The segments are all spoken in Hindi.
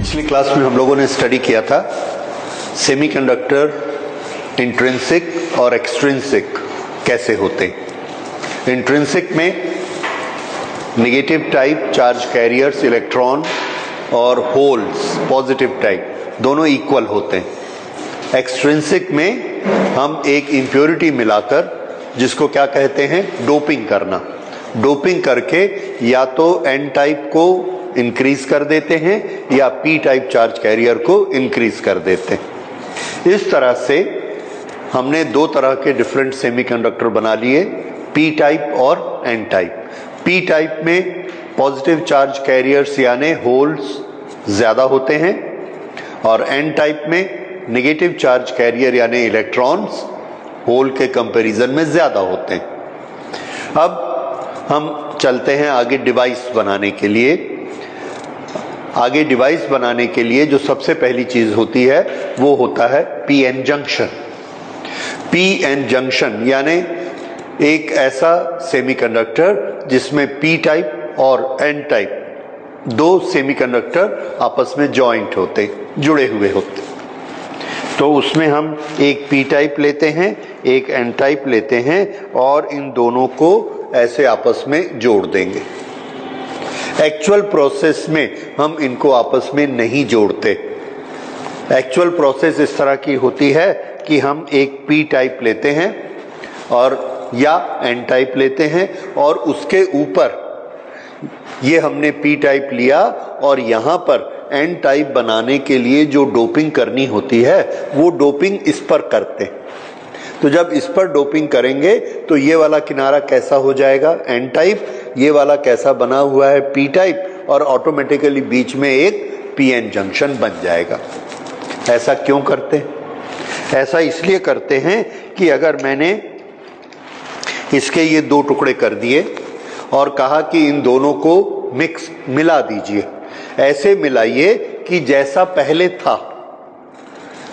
पिछली क्लास में हम लोगों ने स्टडी किया था सेमीकंडक्टर इंट्रिंसिक और एक्सट्रिंसिक कैसे होते हैं। इंट्रिंसिक में negative type charge carriers electron और होल्स पॉजिटिव टाइप दोनों इक्वल होते हैं। एक्सट्रिंसिक में हम एक इम्प्योरिटी मिलाकर जिसको क्या कहते हैं डोपिंग करना, डोपिंग करके या तो एन टाइप को इंक्रीज कर देते हैं या पी टाइप चार्ज कैरियर को इंक्रीज कर देते हैं। इस तरह से हमने दो तरह के डिफरेंट सेमीकंडक्टर बना लिए, पी टाइप और एन टाइप। पी टाइप में पॉजिटिव चार्ज कैरियर्स यानी होल्स ज्यादा होते हैं और एन टाइप में नेगेटिव चार्ज कैरियर यानी इलेक्ट्रॉन्स होल के कंपैरिजन में ज्यादा होते हैं। अब हम चलते हैं आगे डिवाइस बनाने के लिए। आगे डिवाइस बनाने के लिए जो सबसे पहली चीज होती है वो होता है P N junction. P N junction यानी एक ऐसा सेमीकंडक्टर जिसमें पी टाइप और एन टाइप दो सेमीकंडक्टर आपस में जॉइंट होते, जुड़े हुए होते। तो उसमें हम एक पी टाइप लेते हैं, एक एन टाइप लेते हैं और इन दोनों को ऐसे आपस में जोड़ देंगे। एक्चुअल प्रोसेस में हम इनको आपस में नहीं जोड़ते। एक्चुअल प्रोसेस इस तरह की होती है कि हम एक पी टाइप लेते हैं और या एन टाइप लेते हैं और उसके ऊपर ये हमने पी टाइप लिया और यहाँ पर एन टाइप बनाने के लिए जो डोपिंग करनी होती है वो डोपिंग इस पर करते हैं। तो जब इस पर डोपिंग करेंगे तो ये वाला किनारा कैसा हो जाएगा एन टाइप, ये वाला कैसा बना हुआ है पी टाइप और ऑटोमेटिकली बीच में एक पी एन जंक्शन बन जाएगा। ऐसा क्यों करते हैं? ऐसा इसलिए करते हैं कि अगर मैंने इसके ये दो टुकड़े कर दिए और कहा कि इन दोनों को मिला दीजिए, ऐसे मिलाइए कि जैसा पहले था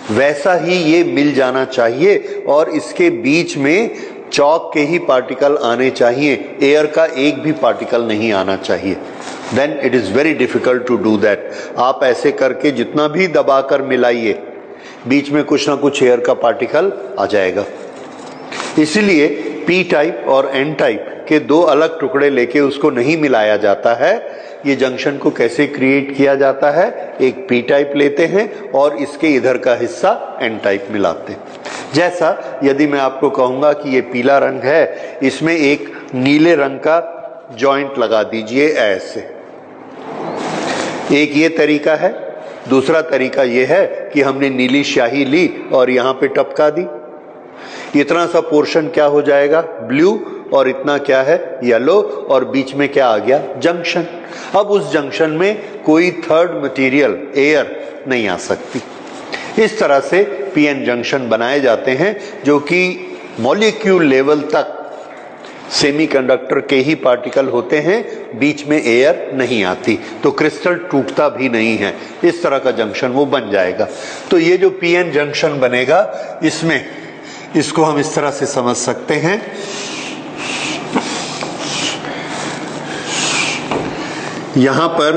वैसा ही ये मिल जाना चाहिए और इसके बीच में चौक के ही पार्टिकल आने चाहिए, एयर का एक भी पार्टिकल नहीं आना चाहिए। Then it is very difficult to do that. आप ऐसे करके जितना भी दबाकर मिलाइए बीच में कुछ ना कुछ एयर का पार्टिकल आ जाएगा। इसलिए पी टाइप और एन टाइप के दो अलग टुकड़े लेके उसको नहीं मिलाया जाता है। ये जंक्शन को कैसे क्रिएट किया जाता है, एक पी टाइप लेते हैं और इसके इधर का हिस्सा एन टाइप मिलाते हैं। जैसा यदि मैं आपको कहूंगा कि ये पीला रंग है, इसमें एक नीले रंग का जॉइंट लगा दीजिए ऐसे। एक ये तरीका है। दूसरा तरीका ये है कि हमने नीली स्याही ली और यहाँ पे टपका दी। इतना सा पोर्शन क्या हो जाएगा ब्लू और इतना क्या है येलो और बीच में क्या आ गया जंक्शन। अब उस जंक्शन में कोई थर्ड मटेरियल एयर नहीं आ सकती। इस तरह से पीएन जंक्शन बनाए जाते हैं जो कि मॉलिक्यूल लेवल तक सेमीकंडक्टर के ही पार्टिकल होते हैं, बीच में एयर नहीं आती, तो क्रिस्टल टूटता भी नहीं है। इस तरह का जंक्शन वो बन जाएगा। तो ये जो पीएन जंक्शन बनेगा इसमें इसको हम इस तरह से समझ सकते हैं। यहां पर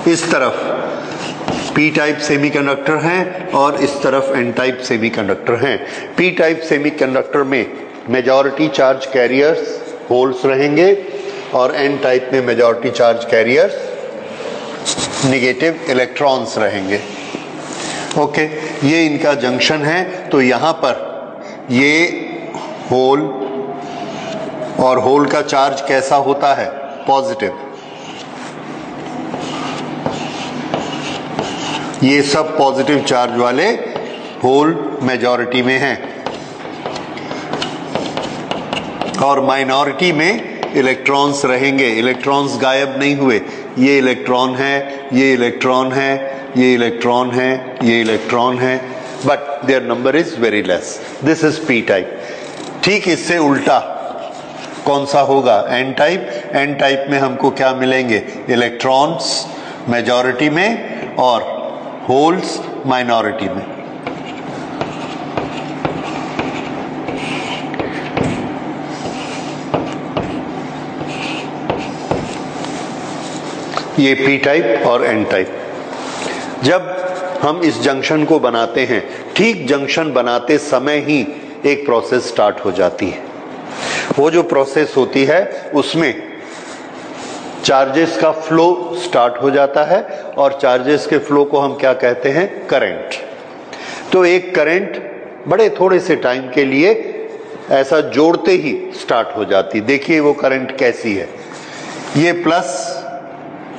इस तरफ पी टाइप सेमीकंडक्टर हैं और इस तरफ एन टाइप सेमीकंडक्टर हैं। पी टाइप सेमीकंडक्टर में मेजॉरिटी चार्ज कैरियर्स होल्स रहेंगे और एन टाइप में majority charge carriers negative electrons रहेंगे। ओके, ये इनका जंक्शन है। तो यहां पर ये होल और होल का चार्ज कैसा होता है पॉजिटिव। ये सब पॉजिटिव चार्ज वाले होल मेजॉरिटी में हैं और माइनॉरिटी में इलेक्ट्रॉन्स रहेंगे। इलेक्ट्रॉन्स गायब नहीं हुए, ये इलेक्ट्रॉन है, ये इलेक्ट्रॉन है, ये इलेक्ट्रॉन है, ये इलेक्ट्रॉन है, but their number is very less. This is P type. ठीक इससे उल्टा कौन सा होगा एन टाइप। एन टाइप में हमको क्या मिलेंगे इलेक्ट्रॉन्स मेजॉरिटी में और होल्स माइनॉरिटी में। ये पी टाइप और एन टाइप। जब हम इस जंक्शन को बनाते हैं, ठीक जंक्शन बनाते समय ही एक प्रोसेस स्टार्ट हो जाती है। वो जो प्रोसेस होती है उसमें चार्जेस का फ्लो स्टार्ट हो जाता है और चार्जेस के फ्लो को हम क्या कहते हैं? करंट। तो एक करंट बड़े थोड़े से टाइम के लिए ऐसा जोड़ते ही स्टार्ट हो जाती। देखिए वो करंट कैसी है। ये प्लस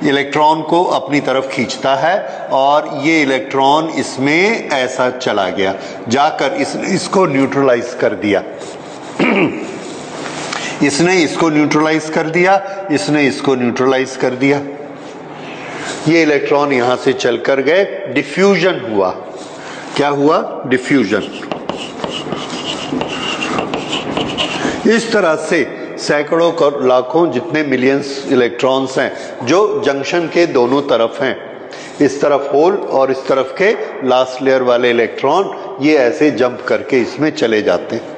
इलेक्ट्रॉन को अपनी तरफ खींचता है और ये इलेक्ट्रॉन इसमें ऐसा चला गया, जाकर इसको न्यूट्रलाइज कर दिया। इसने इसको न्यूट्रलाइज कर दिया, इसने इसको न्यूट्रलाइज कर दिया। ये इलेक्ट्रॉन यहां से चलकर गए, डिफ्यूजन हुआ। क्या हुआ? डिफ्यूजन। इस तरह से सैकड़ों लाखों जितने मिलियंस इलेक्ट्रॉन्स हैं जो जंक्शन के दोनों तरफ हैं, इस तरफ होल और इस तरफ के लास्ट लेयर वाले इलेक्ट्रॉन, ये ऐसे जंप करके इसमें चले जाते हैं।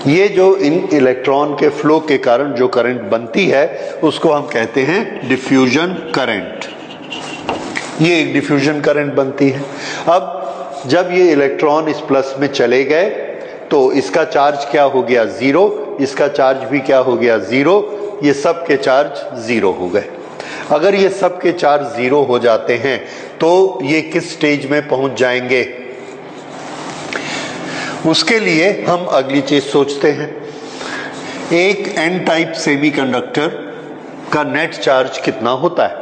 ये जो इन इलेक्ट्रॉन के फ्लो के कारण जो करंट बनती है उसको हम कहते हैं डिफ्यूजन करंट। ये एक डिफ्यूजन करंट बनती है। अब जब ये इलेक्ट्रॉन इस प्लस में चले गए तो इसका चार्ज क्या हो गया? जीरो। इसका चार्ज भी क्या हो गया? जीरो। ये सब के चार्ज जीरो हो गए। अगर ये सब के चार्ज जीरो हो जाते हैं तो ये किस स्टेज में पहुंच जाएंगे? उसके लिए हम अगली चीज सोचते हैं। एक एन टाइप सेमीकंडक्टर का नेट चार्ज कितना होता है?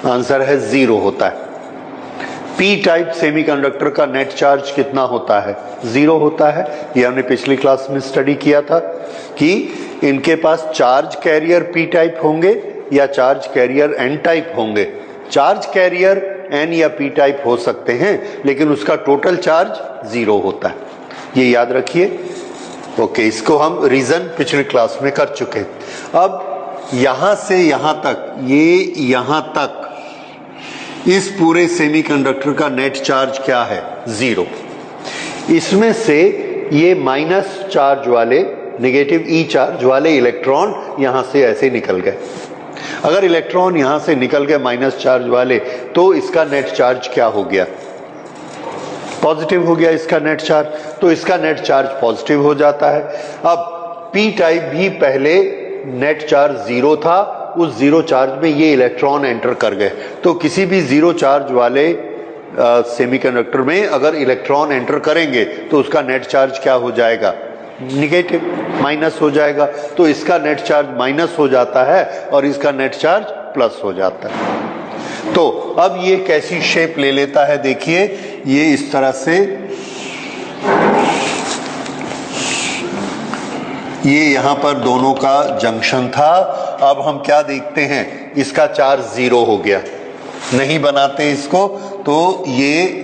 आंसर है जीरो होता है। पी टाइप सेमीकंडक्टर का नेट चार्ज कितना होता है? जीरो होता है। ये हमने पिछली क्लास में स्टडी किया था कि इनके पास चार्ज कैरियर पी टाइप होंगे या चार्ज कैरियर एन टाइप होंगे। चार्ज कैरियर एन या पी टाइप हो सकते हैं लेकिन उसका टोटल चार्ज जीरो होता है। ये याद रखिए। ओके, इसको हम रीजन पिछली क्लास में कर चुके। अब यहां से यहां तक, ये यहां तक इस पूरे सेमीकंडक्टर का नेट चार्ज क्या है? जीरो। इसमें से ये माइनस चार्ज वाले, नेगेटिव ई चार्ज वाले इलेक्ट्रॉन यहां से ऐसे निकल गए। अगर इलेक्ट्रॉन यहां से निकल गए माइनस चार्ज वाले तो इसका नेट चार्ज क्या हो गया? पॉजिटिव हो गया इसका नेट चार्ज। तो इसका नेट चार्ज पॉजिटिव हो जाता है। अब पी टाइप भी पहले नेट चार्ज जीरो था, उस जीरो चार्ज में ये इलेक्ट्रॉन एंटर कर गए। तो किसी भी जीरो चार्ज वाले सेमीकंडक्टर में अगर इलेक्ट्रॉन एंटर करेंगे तो उसका नेट चार्ज क्या हो जाएगा? निगेटिव, माइनस हो जाएगा। तो इसका नेट चार्ज माइनस हो जाता है और इसका नेट चार्ज प्लस हो जाता है। तो अब ये कैसी शेप ले लेता है? देखिए, ये इस तरह से, ये यहां पर दोनों का जंक्शन था। अब हम क्या देखते हैं? इसका चार्ज जीरो हो गया। नहीं बनाते इसको तो ये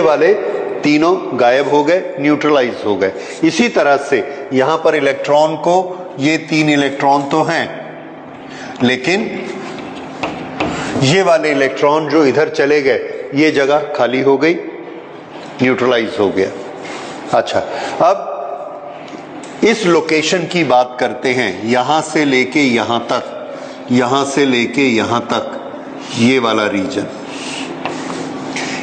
वाले तीनों गायब हो गए, न्यूट्रलाइज हो गए। इसी तरह से यहां पर इलेक्ट्रॉन को, ये तीन इलेक्ट्रॉन तो हैं लेकिन ये वाले इलेक्ट्रॉन जो इधर चले गए, ये जगह खाली हो गई, न्यूट्रलाइज हो गया। अच्छा, अब इस लोकेशन की बात करते हैं। यहां से लेके यहां तक, यहां से लेके यहां तक, ये वाला रीजन।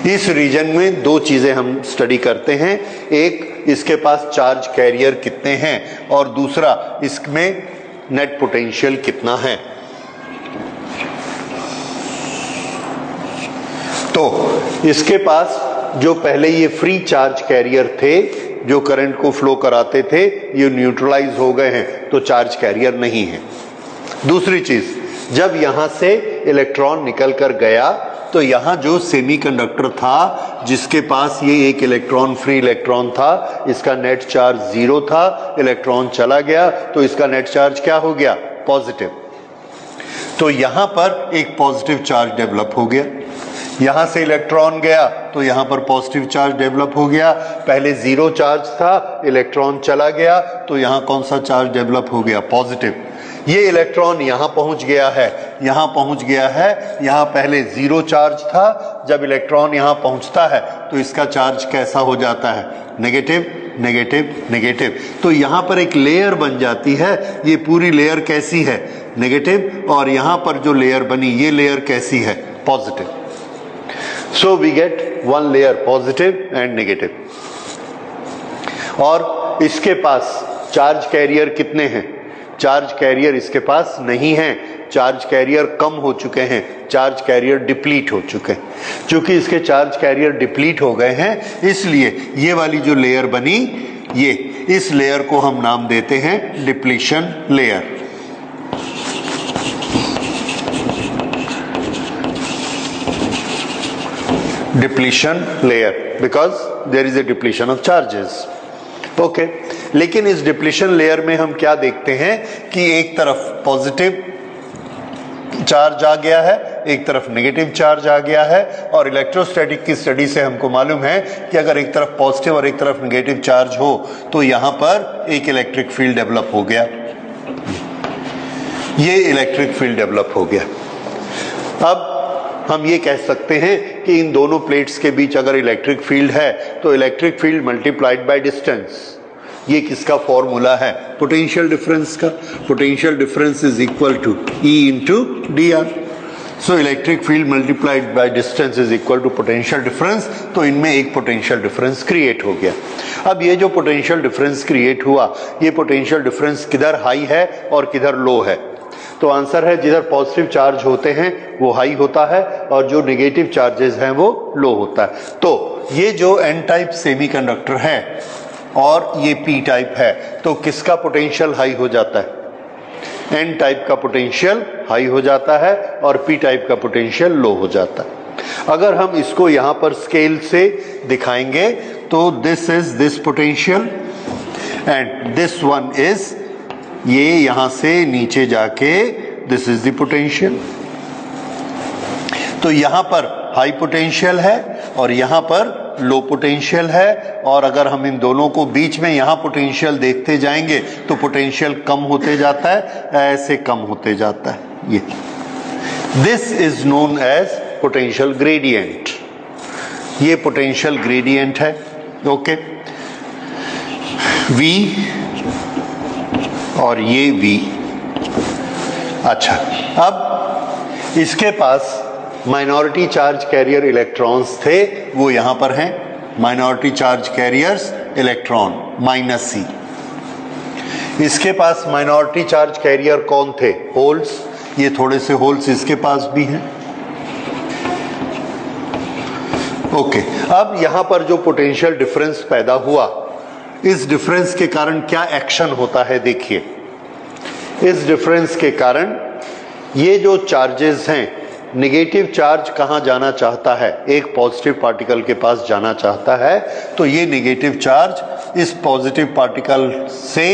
इस रीजन में दो चीजें हम स्टडी करते हैं। एक, इसके पास चार्ज कैरियर कितने हैं और दूसरा, इसमें नेट पोटेंशियल कितना है। तो इसके पास जो पहले ये फ्री चार्ज कैरियर थे जो करंट को फ्लो कराते थे, ये न्यूट्रलाइज हो गए हैं, तो चार्ज कैरियर नहीं है। दूसरी चीज, जब यहां से इलेक्ट्रॉन निकल कर गया तो यहां जो सेमीकंडक्टर था जिसके पास ये एक इलेक्ट्रॉन, फ्री इलेक्ट्रॉन था, इसका नेट चार्ज जीरो था। इलेक्ट्रॉन चला गया तो इसका नेट चार्ज क्या हो गया? पॉजिटिव। तो यहां पर एक पॉजिटिव चार्ज डेवलप हो गया। यहां से इलेक्ट्रॉन गया तो यहां पर पॉजिटिव चार्ज डेवलप हो गया। पहले जीरो चार्ज था, इलेक्ट्रॉन चला गया तो यहां कौन सा चार्ज डेवलप हो गया? पॉजिटिव। ये इलेक्ट्रॉन यहां पहुंच गया है, यहाँ पहुँच गया है, यहाँ पहले 0 चार्ज था, जब इलेक्ट्रॉन यहाँ पहुँचता है तो इसका चार्ज कैसा हो जाता है, नेगेटिव नेगेटिव नेगेटिव। तो यहाँ पर एक लेयर बन जाती है, ये पूरी लेयर कैसी है, नेगेटिव, और यहाँ पर जो लेयर बनी ये लेयर कैसी है, positive. So we get one layer positive and negative. और इसके पास चार्ज कैरियर कितने हैं, चार्ज कैरियर इसके पास नहीं है, चार्ज कैरियर कम हो चुके हैं, चार्ज कैरियर डिप्लीट हो चुके हैं। क्योंकि इसके चार्ज कैरियर डिप्लीट हो गए हैं, इसलिए ये वाली जो लेयर बनी, ये इस लेयर को हम नाम देते हैं depletion layer. Depletion layer, because there is a depletion of charges. Okay, लेकिन इस डिप्लीशन लेयर में हम क्या देखते हैं कि एक तरफ पॉजिटिव चार्ज आ गया है, एक तरफ नेगेटिव चार्ज आ गया है, और इलेक्ट्रोस्टैटिक की स्टडी से हमको मालूम है कि अगर एक तरफ पॉजिटिव और एक तरफ नेगेटिव चार्ज हो तो यहां पर एक इलेक्ट्रिक फील्ड डेवलप हो गया, ये इलेक्ट्रिक फील्ड डेवलप हो गया। अब हम ये कह सकते हैं कि इन दोनों प्लेट्स के बीच अगर इलेक्ट्रिक फील्ड है तो electric field multiplied by distance, ये किसका फॉर्मूला है, पोटेंशियल डिफरेंस का। Potential difference is equal to E into D R. So electric field multiplied by distance is equal to potential difference. तो इनमें एक पोटेंशियल डिफरेंस क्रिएट हो गया। अब ये जो पोटेंशियल डिफरेंस क्रिएट हुआ, ये पोटेंशियल डिफरेंस किधर हाई है और किधर लो है, तो आंसर है जिधर पॉजिटिव चार्ज होते हैं वो हाई होता है और जो नेगेटिव चार्जेस हैं वो लो होता है। तो ये जो एन टाइप सेमीकंडक्टर है और ये पी टाइप है, तो किसका पोटेंशियल हाई हो जाता है, एन टाइप का पोटेंशियल हाई हो जाता है और पी टाइप का पोटेंशियल लो हो जाता है। अगर हम इसको यहां पर स्केल से दिखाएंगे तो this is this potential and this one is, ये यहां से नीचे जाके दिस इज द पोटेंशियल। तो यहां पर हाई पोटेंशियल है और यहां पर लो पोटेंशियल है, और अगर हम इन दोनों को बीच में यहां पोटेंशियल देखते जाएंगे तो पोटेंशियल कम होते जाता है, ऐसे कम होते जाता है। ये this is known as potential gradient, ये पोटेंशियल ग्रेडियंट है। ओके, V और ये V। अच्छा, अब इसके पास माइनॉरिटी चार्ज कैरियर इलेक्ट्रॉन्स थे, वो यहां पर हैं, minority charge carriers electron -C। इसके पास माइनॉरिटी चार्ज कैरियर कौन थे, होल्स, ये थोड़े से होल्स इसके पास भी हैं। ओके, अब यहां पर जो पोटेंशियल डिफरेंस पैदा हुआ, इस डिफरेंस के कारण क्या एक्शन होता है, देखिए इस डिफरेंस के कारण ये जो चार्जेस हैं, नेगेटिव चार्ज कहां जाना चाहता है, एक पॉजिटिव पार्टिकल के पास जाना चाहता है, तो ये नेगेटिव चार्ज इस पॉजिटिव पार्टिकल से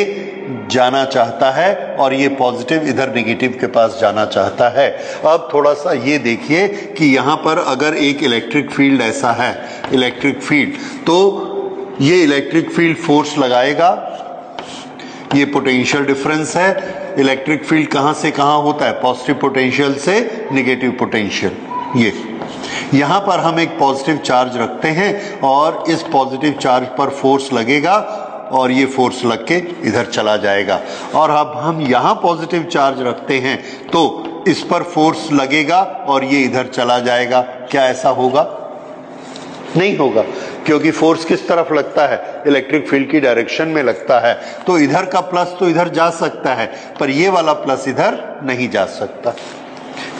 जाना चाहता है और ये पॉजिटिव इधर नेगेटिव के पास जाना चाहता है। अब थोड़ा सा ये देखिए कि यहाँ पर अगर एक इलेक्ट्रिक फील्ड ऐसा है, इलेक्ट्रिक फील्ड, तो ये इलेक्ट्रिक फील्ड फोर्स लगाएगा, ये पोटेंशियल डिफरेंस है। इलेक्ट्रिक फील्ड कहां से कहां होता है, पॉजिटिव पोटेंशियल से नेगेटिव पोटेंशियल। ये यहां पर हम एक पॉजिटिव चार्ज रखते हैं और इस पॉजिटिव चार्ज पर फोर्स लगेगा और ये फोर्स लग के इधर चला जाएगा। और अब हम यहां पॉजिटिव चार्ज रखते हैं तो इस पर फोर्स लगेगा और ये इधर चला जाएगा। क्या ऐसा होगा? नहीं होगा, क्योंकि फोर्स किस तरफ लगता है, इलेक्ट्रिक फील्ड की डायरेक्शन में लगता है। तो इधर का प्लस तो इधर जा सकता है, पर ये वाला प्लस इधर नहीं जा सकता।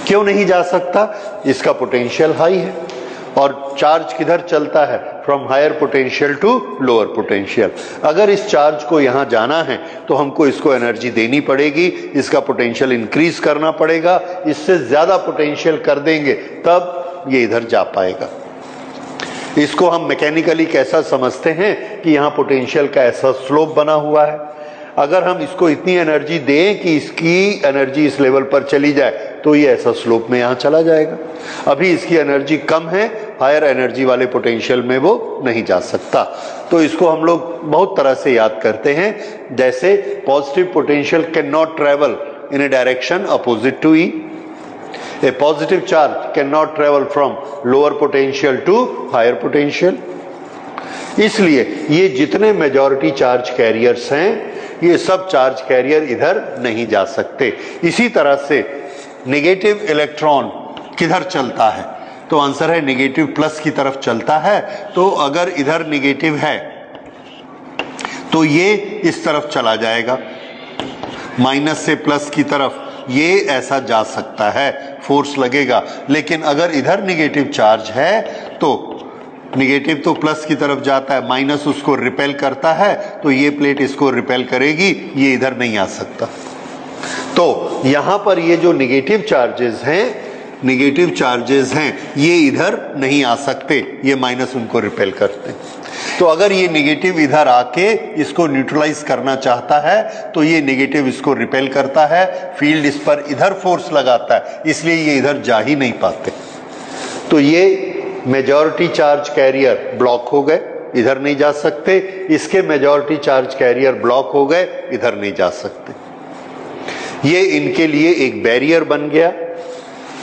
क्यों नहीं जा सकता? इसका पोटेंशियल हाई है और चार्ज किधर चलता है, from higher potential to lower potential. अगर इस चार्ज को यहाँ जाना है तो हमको इसको एनर्जी देनी पड़ेगी, इसका पोटेंशियल इंक्रीज करना पड़ेगा। इससे ज्यादा पोटेंशियल कर देंगे तब ये इधर जा पाएगा। इसको हम मैकेनिकली कैसा समझते हैं कि यहाँ पोटेंशियल का ऐसा स्लोप बना हुआ है। अगर हम इसको इतनी एनर्जी दें कि इसकी एनर्जी इस लेवल पर चली जाए तो ये ऐसा स्लोप में यहाँ चला जाएगा। अभी इसकी एनर्जी कम है, हायर एनर्जी वाले पोटेंशियल में वो नहीं जा सकता। तो इसको हम लोग बहुत तरह से याद करते हैं, जैसे positive potential can not travel in a direction opposite to E, A positive charge cannot travel from lower potential to higher potential. इसलिए ये जितने मेजॉरिटी चार्ज कैरियर्स हैं, ये सब चार्ज कैरियर इधर नहीं जा सकते। इसी तरह से नेगेटिव इलेक्ट्रॉन किधर चलता है? तो आंसर है नेगेटिव प्लस की तरफ चलता है। तो अगर इधर नेगेटिव है तो ये इस तरफ चला जाएगा, माइनस से प्लस की तरफ ये ऐसा जा सकता है, फोर्स लगेगा। लेकिन अगर इधर नेगेटिव चार्ज है तो नेगेटिव तो प्लस की तरफ जाता है, माइनस उसको रिपेल करता है, तो ये प्लेट इसको रिपेल करेगी, ये इधर नहीं आ सकता। तो यहां पर ये जो नेगेटिव चार्जेस हैं ये इधर नहीं आ सकते, ये माइनस उनको रिपेल करते हैं। तो अगर ये नेगेटिव इधर आके इसको न्यूट्रलाइज करना चाहता है तो ये नेगेटिव इसको रिपेल करता है, फील्ड इस पर इधर फोर्स लगाता है, इसलिए ये इधर जा ही नहीं पाते। तो ये मेजॉरिटी चार्ज कैरियर ब्लॉक हो गए, इधर नहीं जा सकते। इसके मेजॉरिटी चार्ज कैरियर ब्लॉक हो गए, इधर नहीं जा सकते। ये इनके लिए एक बैरियर बन गया।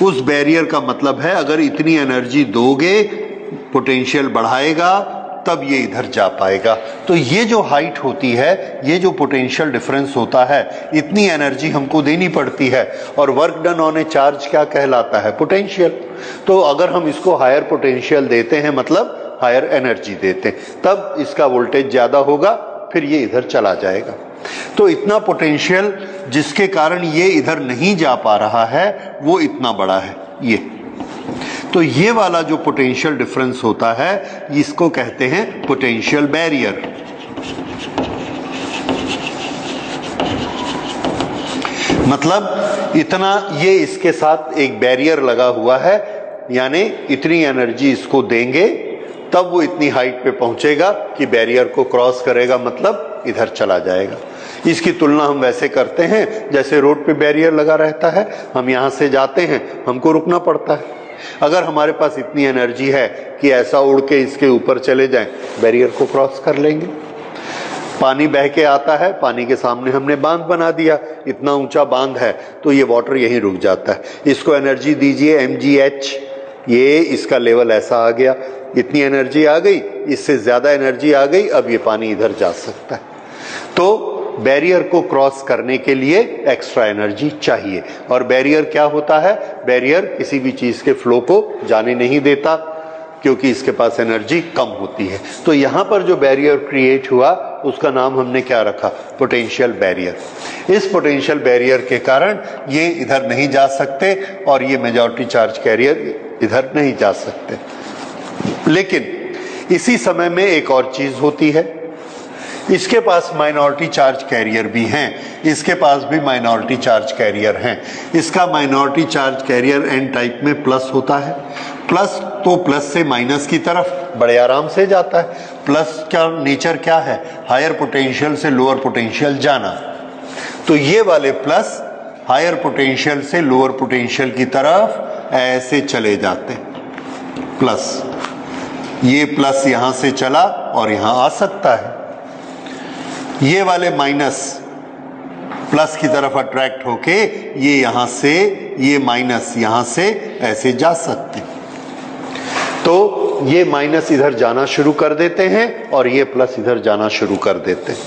उस बैरियर का मतलब है अगर इतनी एनर्जी दोगे, पोटेंशियल बढ़ाएगा, तब ये इधर जा पाएगा। तो ये जो हाइट होती है, ये जो पोटेंशियल डिफरेंस होता है, इतनी एनर्जी हमको देनी पड़ती है और work done on A charge क्या कहलाता है? पोटेंशियल। तो अगर हम इसको हायर पोटेंशियल देते हैं, मतलब हायर एनर्जी देते हैं, तब इसका वोल्टेज ज्यादा होगा, फिर ये इधर चला जाएगा। तो इतना पोटेंशियल जिसके कारण ये इधर नहीं जा पा रहा है वो इतना बड़ा है ये। तो ये वाला जो पोटेंशियल डिफरेंस होता है इसको कहते हैं पोटेंशियल बैरियर। मतलब इतना ये इसके साथ एक बैरियर लगा हुआ है, यानी इतनी एनर्जी इसको देंगे तब वो इतनी हाइट पे पहुंचेगा कि बैरियर को क्रॉस करेगा, मतलब इधर चला जाएगा। इसकी तुलना हम वैसे करते हैं जैसे रोड पे बैरियर लगा रहता है, हम यहां से जाते हैं, हमको रुकना पड़ता है। अगर हमारे पास इतनी एनर्जी है कि ऐसा उड़ के इसके ऊपर चले जाएं, बैरियर को क्रॉस कर लेंगे। पानी बह के आता है, पानी के सामने हमने बांध बना दिया, इतना ऊंचा बांध है तो ये वाटर यहीं रुक जाता है। इसको एनर्जी दीजिए mgh, ये इसका लेवल ऐसा आ गया, इतनी एनर्जी आ गई, इससे ज्यादा एनर्जी आ गई, अब ये पानी इधर जा सकता है। तो बैरियर को क्रॉस करने के लिए एक्स्ट्रा एनर्जी चाहिए। और बैरियर क्या होता है? बैरियर किसी भी चीज के फ्लो को जाने नहीं देता क्योंकि इसके पास एनर्जी कम होती है। तो यहां पर जो बैरियर क्रिएट हुआ उसका नाम हमने क्या रखा? Potential barrier. इस पोटेंशियल बैरियर के कारण ये इधर नहीं जा सकते और ये मेजॉरिटी चार्ज कैरियर इधर नहीं जा सकते। लेकिन इसी समय में एक और चीज होती है, इसके पास माइनॉरिटी चार्ज कैरियर भी हैं, इसके पास भी माइनॉरिटी चार्ज कैरियर हैं। इसका minority charge carrier N type में प्लस होता है। प्लस तो प्लस से माइनस की तरफ बड़े आराम से जाता है। प्लस का नेचर क्या है? हायर पोटेंशियल से लोअर पोटेंशियल जाना। तो ये वाले प्लस हायर पोटेंशियल से लोअर पोटेंशियल की तरफ ऐसे चले जाते हैं। प्लस ये प्लस यहां से चला और यहां आ सकता है। ये वाले माइनस प्लस की तरफ अट्रैक्ट होके ये यहां से, ये माइनस यहां से ऐसे जा सकते हैं। तो ये माइनस इधर जाना शुरू कर देते हैं और ये प्लस इधर जाना शुरू कर देते हैं।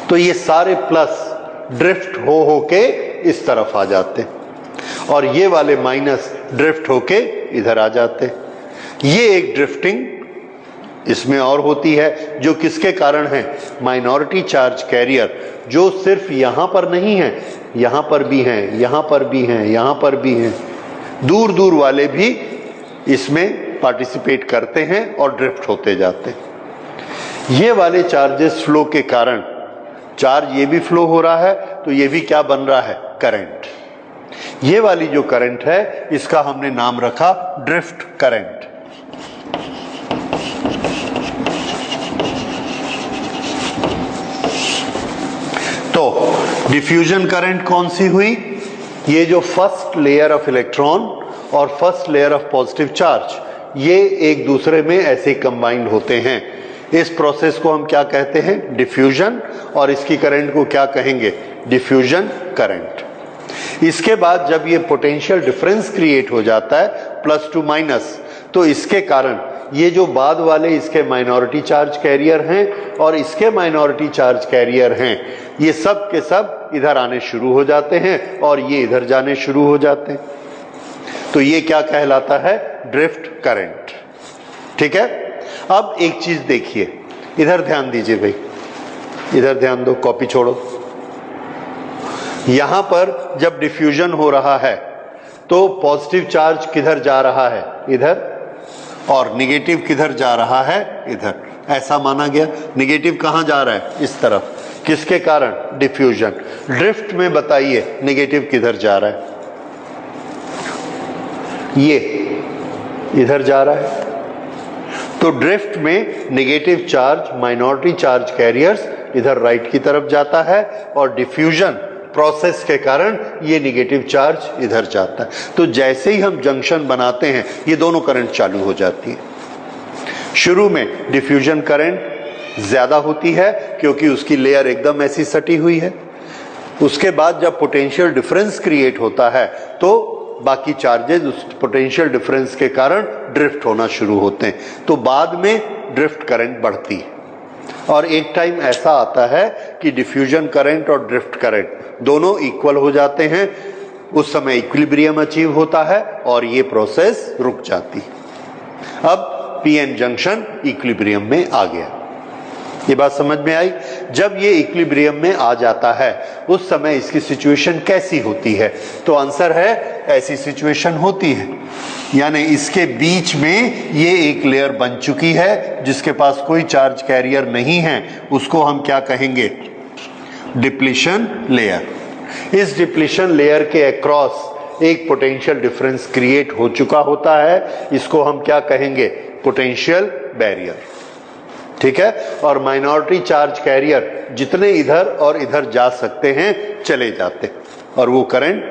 तो ये सारे प्लस ड्रिफ्ट हो के इस तरफ आ जाते हैं और ये वाले माइनस ड्रिफ्ट होके इधर आ जाते हैं। ये एक ड्रिफ्टिंग इसमें और होती है जो किसके कारण है? माइनॉरिटी चार्ज कैरियर, जो सिर्फ यहां पर नहीं है, यहां पर भी हैं, यहां पर भी हैं, यहां पर भी हैं, दूर दूर वाले भी इसमें पार्टिसिपेट करते हैं और ड्रिफ्ट होते जाते हैं। ये वाले चार्जेस फ्लो के कारण, चार्ज ये भी फ्लो हो रहा है तो ये भी क्या बन रहा है? करंट। ये वाली जो करंट है इसका हमने नाम रखा ड्रिफ्ट करंट। तो डिफ्यूजन करंट कौन सी हुई? ये जो फर्स्ट लेयर ऑफ इलेक्ट्रॉन और first layer of positive charge, ये एक दूसरे में ऐसे कंबाइंड होते हैं। इस प्रोसेस को हम क्या कहते हैं? डिफ्यूजन। और इसकी करंट को क्या कहेंगे? Diffusion current. इसके बाद जब ये पोटेंशियल डिफरेंस क्रिएट हो जाता है प्लस टू माइनस, तो इसके कारण ये जो बाद वाले इसके माइनॉरिटी चार्ज कैरियर हैं और इसके माइनॉरिटी चार्ज कैरियर हैं, ये सब के सब इधर आने शुरू हो जाते हैं और ये इधर जाने शुरू हो जाते हैं। तो ये क्या कहलाता है? Drift current. ठीक है। अब एक चीज देखिए, इधर ध्यान दीजिए भाई, इधर ध्यान दो, कॉपी छोड़ो। यहां पर जब डिफ्यूजन हो रहा है तो पॉजिटिव चार्ज किधर जा रहा है? इधर। और निगेटिव किधर जा रहा है? इधर। ऐसा माना गया। निगेटिव कहां जा रहा है? इस तरफ। किसके कारण? डिफ्यूजन। ड्रिफ्ट में बताइए निगेटिव किधर जा रहा है? ये इधर जा रहा है। तो ड्रिफ्ट में negative charge, minority charge carriers इधर राइट की तरफ जाता है और डिफ्यूजन प्रोसेस के कारण ये नेगेटिव चार्ज इधर जाता है। तो जैसे ही हम जंक्शन बनाते हैं ये दोनों करंट चालू हो जाती है। शुरू में डिफ्यूजन करंट ज्यादा होती है क्योंकि उसकी लेयर एकदम ऐसी सटी हुई है। उसके बाद जब पोटेंशियल डिफरेंस क्रिएट होता है तो बाकी चार्जेस उस पोटेंशियल डिफरेंस के कारण ड्रिफ्ट होना शुरू होते हैं। तो बाद में ड्रिफ्ट करंट बढ़ती है और एक टाइम ऐसा आता है कि डिफ्यूजन करंट और ड्रिफ्ट करंट दोनों इक्वल हो जाते हैं। उस समय इक्विलिब्रियम अचीव होता है और ये प्रोसेस रुक जाती है। अब पीएन जंक्शन इक्विलिब्रियम में आ गया। ये बात समझ में आई? जब ये इक्विलिब्रियम में आ जाता है उस समय इसकी सिचुएशन कैसी होती है? तो आंसर है ऐसी सिचुएशन होती है, यानी इसके बीच में ये एक लेयर बन चुकी है जिसके पास कोई चार्ज कैरियर नहीं है, उसको हम क्या कहेंगे? Depletion layer. इस डिप्लीशन लेयर के अक्रॉस एक पोटेंशियल डिफरेंस क्रिएट हो चुका होता है, इसको हम क्या कहेंगे? Potential barrier. ठीक है। और माइनॉरिटी चार्ज कैरियर जितने इधर और इधर जा सकते हैं चले जाते और वो करंट,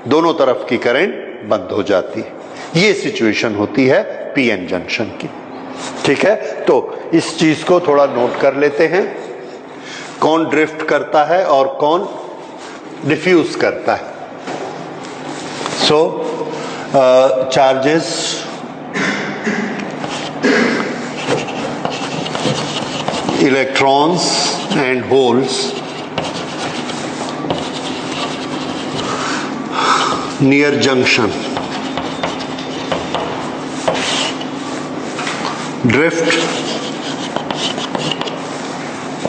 दोनों तरफ की करंट बंद हो जाती है। ये सिचुएशन होती है पीएन जंक्शन की। ठीक है। तो इस चीज को थोड़ा नोट कर लेते हैं, कौन ड्रिफ्ट करता है और कौन डिफ्यूज करता है। सो charges electrons and holes near junction drift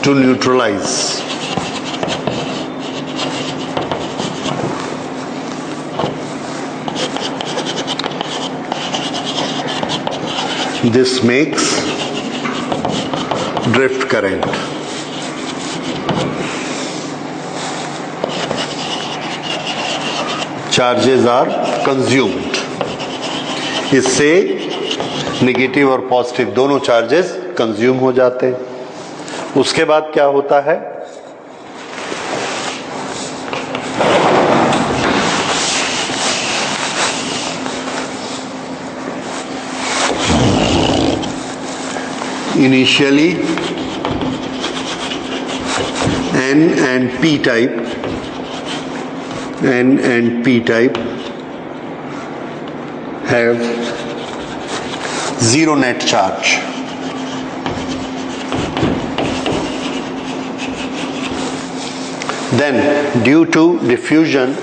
to neutralize. This makes drift current. Charges are consumed. इससे नेगेटिव और पॉजिटिव दोनों चार्जेस कंज्यूम हो जाते हैं। उसके बाद क्या होता है? Initially N and P type have zero net charge. Then due to diffusion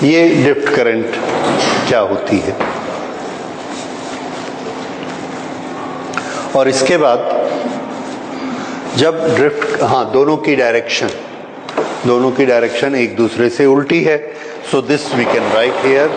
ये ड्रिफ्ट करंट क्या होती है। और इसके बाद जब ड्रिफ्ट, हाँ, दोनों की डायरेक्शन एक दूसरे से उल्टी है, so this we can write here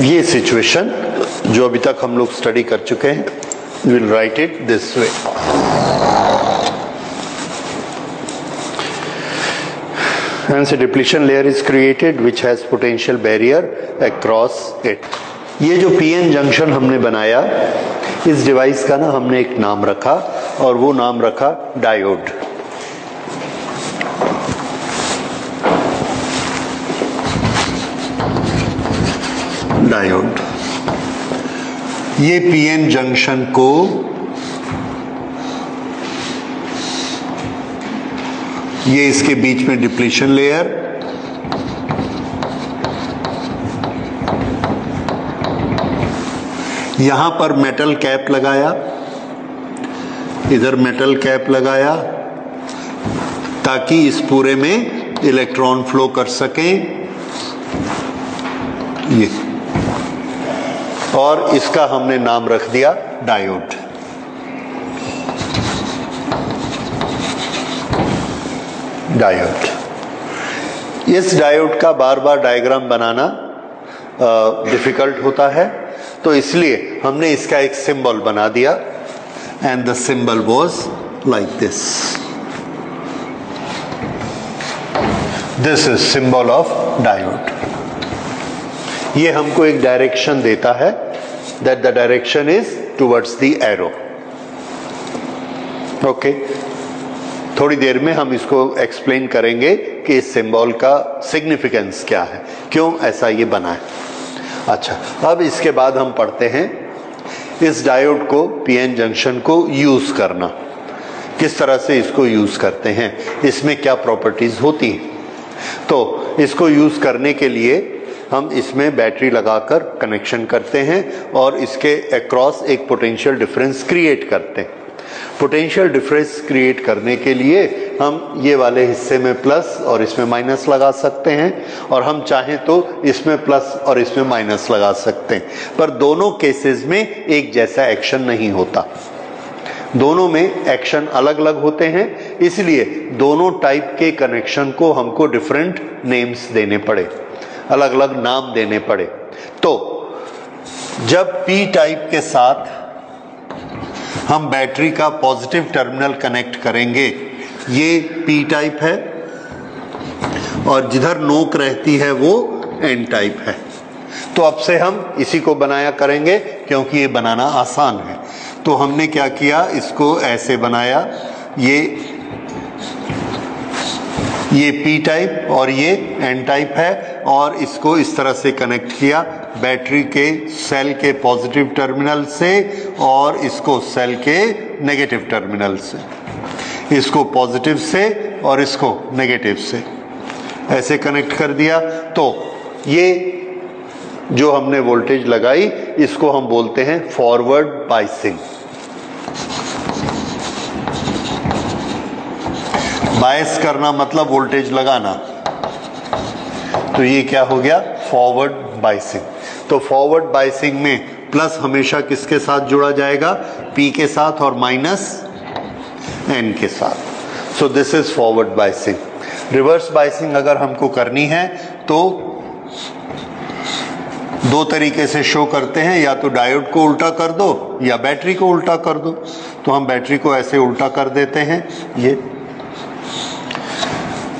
ये सिचुएशन जो अभी तक हम लोग स्टडी कर चुके हैं, will write it this way. Hence a depletion layer is created which has potential barrier across it. ये जो PN जंक्शन हमने बनाया, इस डिवाइस का ना हमने एक नाम रखा और वो नाम रखा डायोड। डायोड ये PN जंक्शन को ये इसके बीच में डिप्लीशन लेयर, यहां पर मेटल कैप लगाया, इधर मेटल कैप लगाया ताकि इस पूरे में इलेक्ट्रॉन फ्लो कर सकें, ये, और इसका हमने नाम रख दिया डायोड। डायोड। इस डायोड का बार बार डायग्राम बनाना डिफिकल्ट होता है, तो इसलिए हमने इसका एक सिंबल बना दिया, and the symbol was like this. This is symbol of diode. ये हमको एक डायरेक्शन देता है, that the direction is towards the arrow. Okay, थोड़ी देर में हम इसको एक्सप्लेन करेंगे कि इस सिंबल का सिग्निफिकेंस क्या है, क्यों ऐसा ये बना है। अच्छा, अब इसके बाद हम पढ़ते हैं इस डायोड को, पीएन जंक्शन को यूज करना, किस तरह से इसको यूज करते हैं, इसमें क्या प्रॉपर्टीज होती हैं। तो इसको यूज करने के लिए हम इसमें बैटरी लगाकर कनेक्शन करते हैं और इसके अक्रॉस एक पोटेंशियल डिफरेंस क्रिएट करते हैं। पोटेंशियल डिफरेंस क्रिएट करने के लिए हम ये वाले हिस्से में प्लस और इसमें माइनस लगा सकते हैं, और हम चाहें तो इसमें प्लस और इसमें माइनस लगा सकते हैं, पर दोनों केसेस में एक जैसा एक्शन नहीं होता। दोनों में एक्शन अलग अलग होते हैं, इसलिए दोनों टाइप के कनेक्शन को हमको डिफरेंट नेम्स देने पड़े, अलग अलग नाम देने पड़े। तो जब पी टाइप के साथ हम बैटरी का पॉजिटिव टर्मिनल कनेक्ट करेंगे, ये पी टाइप है, और जिधर नोक रहती है वो एन टाइप है। तो अब से हम इसी को बनाया करेंगे क्योंकि ये बनाना आसान है। तो हमने क्या किया, इसको ऐसे बनाया, ये पी टाइप और ये एन टाइप है, और इसको इस तरह से कनेक्ट किया बैटरी के सेल के पॉजिटिव टर्मिनल से और इसको सेल के नेगेटिव टर्मिनल से, इसको पॉजिटिव से और इसको नेगेटिव से ऐसे कनेक्ट कर दिया। तो ये जो हमने वोल्टेज लगाई इसको हम बोलते हैं फॉरवर्ड बायसिंग। बायस करना मतलब वोल्टेज लगाना, तो ये क्या हो गया, फॉरवर्ड बायसिंग। तो फॉरवर्ड बायसिंग में प्लस हमेशा किसके साथ जुड़ा जाएगा, पी के साथ, और माइनस एन के साथ। So this is forward biasing. Reverse biasing अगर हमको करनी है तो दो तरीके से शो करते हैं, या तो डायोड को उल्टा कर दो या बैटरी को उल्टा कर दो। तो हम बैटरी को ऐसे उल्टा कर देते हैं। ये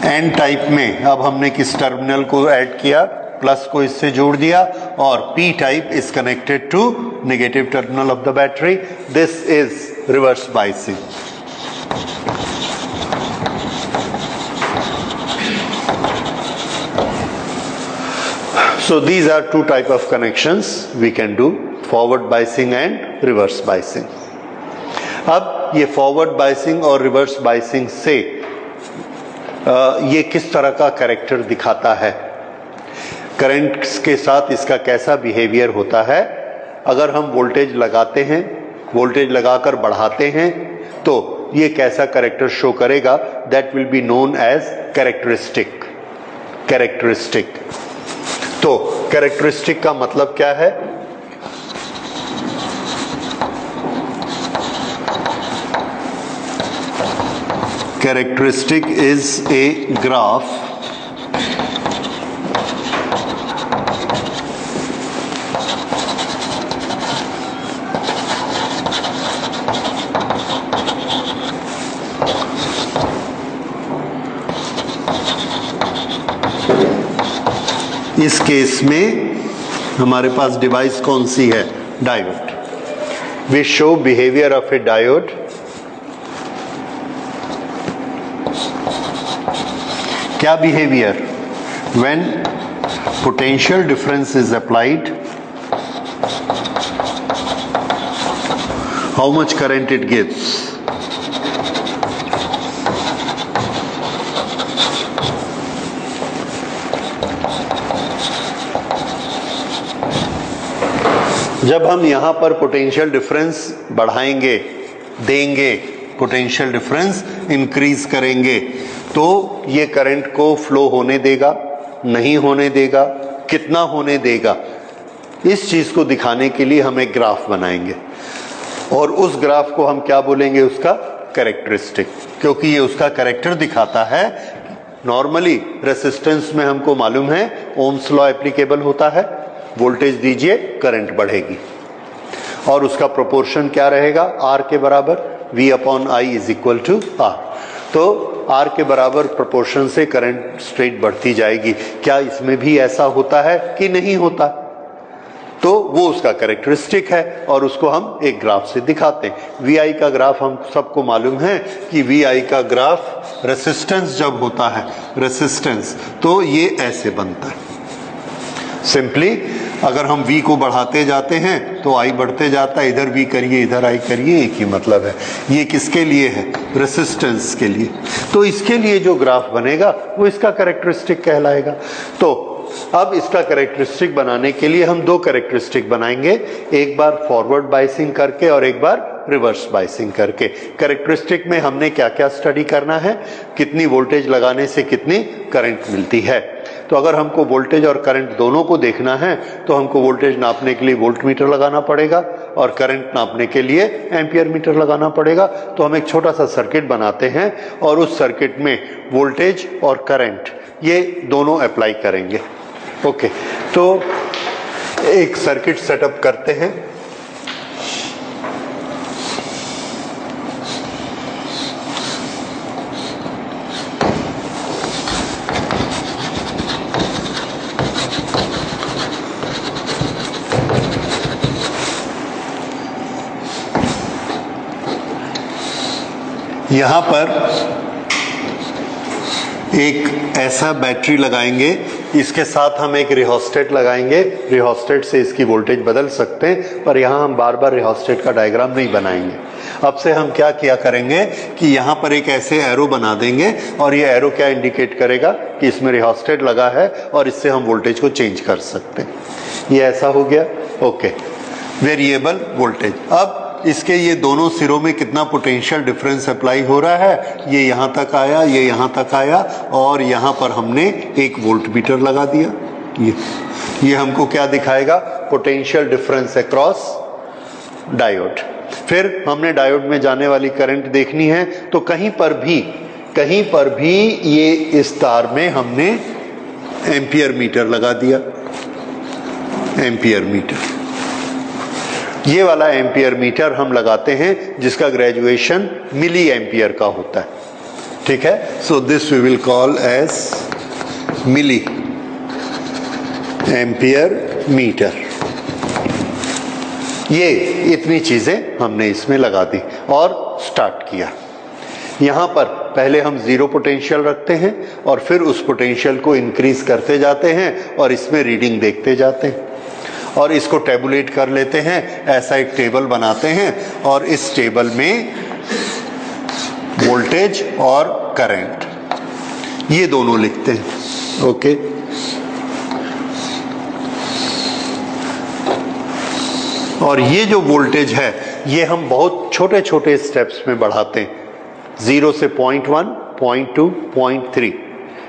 एन टाइप में अब हमने किस टर्मिनल को ऐड किया, प्लस को इससे जोड़ दिया, और P type is connected to negative terminal of the battery. This is reverse biasing. So these are two type of connections we can do, forward biasing and reverse biasing. अब ये forward biasing और reverse biasing से ये किस तरह का कैरेक्टर दिखाता है, करंट्स के साथ इसका कैसा बिहेवियर होता है। अगर हम वोल्टेज लगाते हैं, वोल्टेज लगाकर बढ़ाते हैं, तो ये कैसा कैरेक्टर शो करेगा, that will be known as characteristic. Characteristic, तो कैरेक्टरिस्टिक का मतलब क्या है, कैरेक्टरिस्टिक इज ए ग्राफ इस केस में हमारे पास डिवाइस कौन सी है, diode. We show behaviour of a diode क्या behaviour, when potential difference is applied, how much current it gives. जब हम यहां पर पोटेंशियल डिफरेंस बढ़ाएंगे, देंगे, पोटेंशियल डिफरेंस इंक्रीज करेंगे, तो ये करंट को फ्लो होने देगा, नहीं होने देगा, कितना होने देगा, इस चीज को दिखाने के लिए हम एक ग्राफ बनाएंगे, और उस ग्राफ को हम क्या बोलेंगे, उसका कैरेक्टरिस्टिक, क्योंकि ये उसका कैरेक्टर दिखाता है। नॉर्मली रेसिस्टेंस में हमको मालूम है ओम्स लॉ एप्लीकेबल होता है, वोल्टेज दीजिए करंट बढ़ेगी, और उसका प्रोपोर्शन क्या रहेगा, आर के बराबर, V upon I is equal to R. तो आर के बराबर प्रोपोर्शन से करंट स्ट्रेट बढ़ती जाएगी। क्या इसमें भी ऐसा होता है कि नहीं होता, तो वो उसका कैरेक्टरिस्टिक है, और उसको हम एक ग्राफ से दिखाते हैं। वी आई का ग्राफ हम सबको मालूम है कि वी आई का ग्राफ रेसिस्टेंस जब होता है, रेसिस्टेंस, तो ये ऐसे बनता है। सिंपली अगर हम V को बढ़ाते जाते हैं तो I बढ़ते जाता है, इधर V करिए इधर I करिए, एक ही मतलब है। ये किसके लिए है, रेसिस्टेंस के लिए। तो इसके लिए जो ग्राफ बनेगा वो इसका कैरेक्टरिस्टिक कहलाएगा। तो अब इसका कैरेक्टरिस्टिक बनाने के लिए हम दो कैरेक्टरिस्टिक बनाएंगे, एक बार फॉरवर्ड बायसिंग करके और एक बार रिवर्स बायसिंग करके। कैरेक्टरिस्टिक में हमने क्या क्या स्टडी करना है, कितनी वोल्टेज लगाने से कितनी करंट मिलती है। तो अगर हमको वोल्टेज और करंट दोनों को देखना है तो हमको वोल्टेज नापने के लिए वोल्ट मीटर लगाना पड़ेगा और करंट नापने के लिए एम्पियर मीटर लगाना पड़ेगा। तो हम एक छोटा सा सर्किट बनाते हैं और उस सर्किट में वोल्टेज और करंट ये दोनों अप्लाई करेंगे। ओके, तो एक सर्किट सेटअप करते हैं। यहां पर एक ऐसा बैटरी लगाएंगे, इसके साथ हम एक रिहोस्टेट लगाएंगे। रिहोस्टेट से इसकी वोल्टेज बदल सकते हैं, पर यहाँ हम बार बार रिहोस्टेट का डायग्राम नहीं बनाएंगे। अब से हम क्या किया करेंगे कि यहाँ पर एक ऐसे एरो बना देंगे और ये एरो क्या इंडिकेट करेगा कि इसमें रिहोस्टेट लगा है और इससे हम वोल्टेज को चेंज कर सकते हैं। ये ऐसा हो गया। Okay, variable voltage. अब इसके ये दोनों सिरों में कितना पोटेंशियल डिफरेंस अप्लाई हो रहा है, ये यहाँ तक आया, ये यहाँ तक आया और यहाँ पर हमने एक वोल्ट मीटर लगा दिया। ये हमको क्या दिखाएगा, पोटेंशियल डिफरेंस अक्रॉस डायोड। फिर हमने डायोड में जाने वाली करंट देखनी है, तो कहीं पर भी ये इस तार में हमने एम्पियर मीटर लगा दिया। एम्पियर मीटर, ये वाला एम्पियर मीटर हम लगाते हैं जिसका ग्रेजुएशन मिली एम्पियर का होता है। ठीक है, so this we will call as milli ampere meter. ये इतनी चीजें हमने इसमें लगा दी और स्टार्ट किया। यहां पर पहले हम जीरो पोटेंशियल रखते हैं और फिर उस पोटेंशियल को इंक्रीज करते जाते हैं और इसमें रीडिंग देखते जाते हैं और इसको टेबुलेट कर लेते हैं। ऐसा एक टेबल बनाते हैं और इस टेबल में वोल्टेज और करंट ये दोनों लिखते हैं। ओके, और ये जो वोल्टेज है ये हम बहुत छोटे छोटे स्टेप्स में बढ़ाते हैं, 0 से 0.1, 0.2, 0.3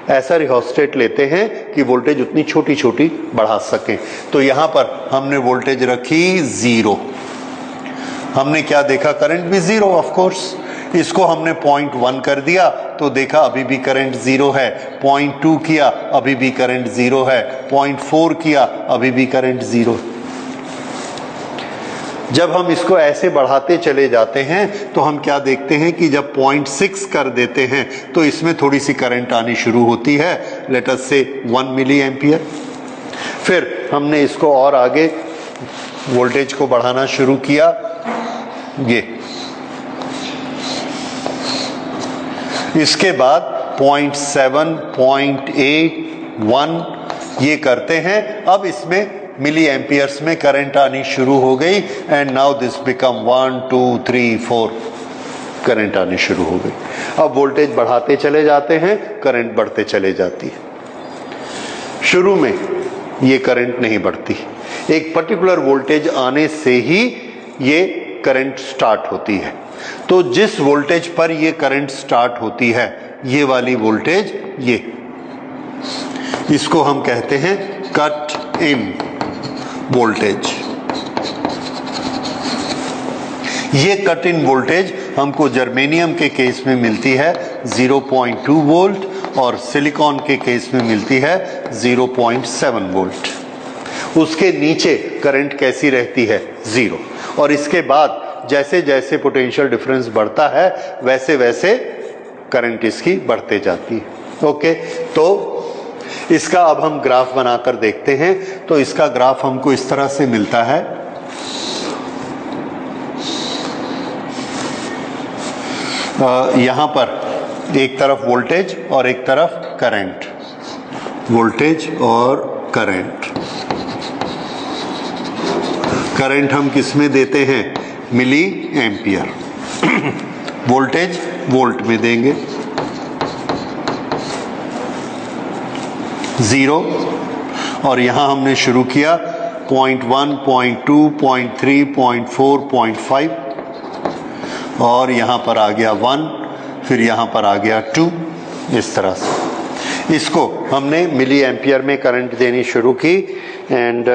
ऐसा रिहोस्टेट लेते हैं कि वोल्टेज उतनी छोटी छोटी बढ़ा सकें। तो यहां पर हमने वोल्टेज रखी 0, हमने क्या देखा, करंट भी 0 ऑफ कोर्स। इसको हमने 0.1 कर दिया तो देखा अभी भी करंट 0 है। 0.2 किया अभी भी करंट 0 है। 0.4 किया अभी भी करंट 0। जब हम इसको ऐसे बढ़ाते चले जाते हैं तो हम क्या देखते हैं कि जब 0.6 कर देते हैं तो इसमें थोड़ी सी करंट आनी शुरू होती है, लेट अस से 1 मिली एम्पियर। फिर हमने इसको और आगे वोल्टेज को बढ़ाना शुरू किया। ये इसके बाद 0.7, 0.8, 1 ये करते हैं। अब इसमें मिली एम्पियर्स में करंट आनी शुरू हो गई and now this become 1, 2, 3, 4 current आनी शुरू हो गई। अब वोल्टेज बढ़ाते चले जाते हैं, करंट बढ़ते चले जाती है। शुरू में ये करंट नहीं बढ़ती, एक पर्टिकुलर वोल्टेज आने से ही ये करंट स्टार्ट होती है। तो जिस वोल्टेज पर ये करंट स्टार्ट होती है, ये वाली वोल्टेज, ये इसको हम कहते हैं कट इन वोल्टेज। ये कट इन वोल्टेज हमको जर्मेनियम के केस में मिलती है 0.2 वोल्ट और सिलिकॉन के केस में मिलती है 0.7 वोल्ट। उसके नीचे करंट कैसी रहती है, 0। और इसके बाद जैसे जैसे पोटेंशियल डिफरेंस बढ़ता है वैसे वैसे करंट इसकी बढ़ते जाती है। ओके, तो इसका अब हम ग्राफ बनाकर देखते हैं। तो इसका ग्राफ हमको इस तरह से मिलता है। यहां पर एक तरफ वोल्टेज और एक तरफ करंट, वोल्टेज और करंट। करंट हम किस में देते हैं, मिली एम्पियर। वोल्टेज वोल्ट में देंगे, 0। और यहां हमने शुरू किया 0.1, 0.2, 0.3, 0.4, 0.5 और यहां पर आ गया 1, फिर यहां पर आ गया 2, इस तरह से। इसको हमने मिली एम्पियर में करंट देनी शुरू की and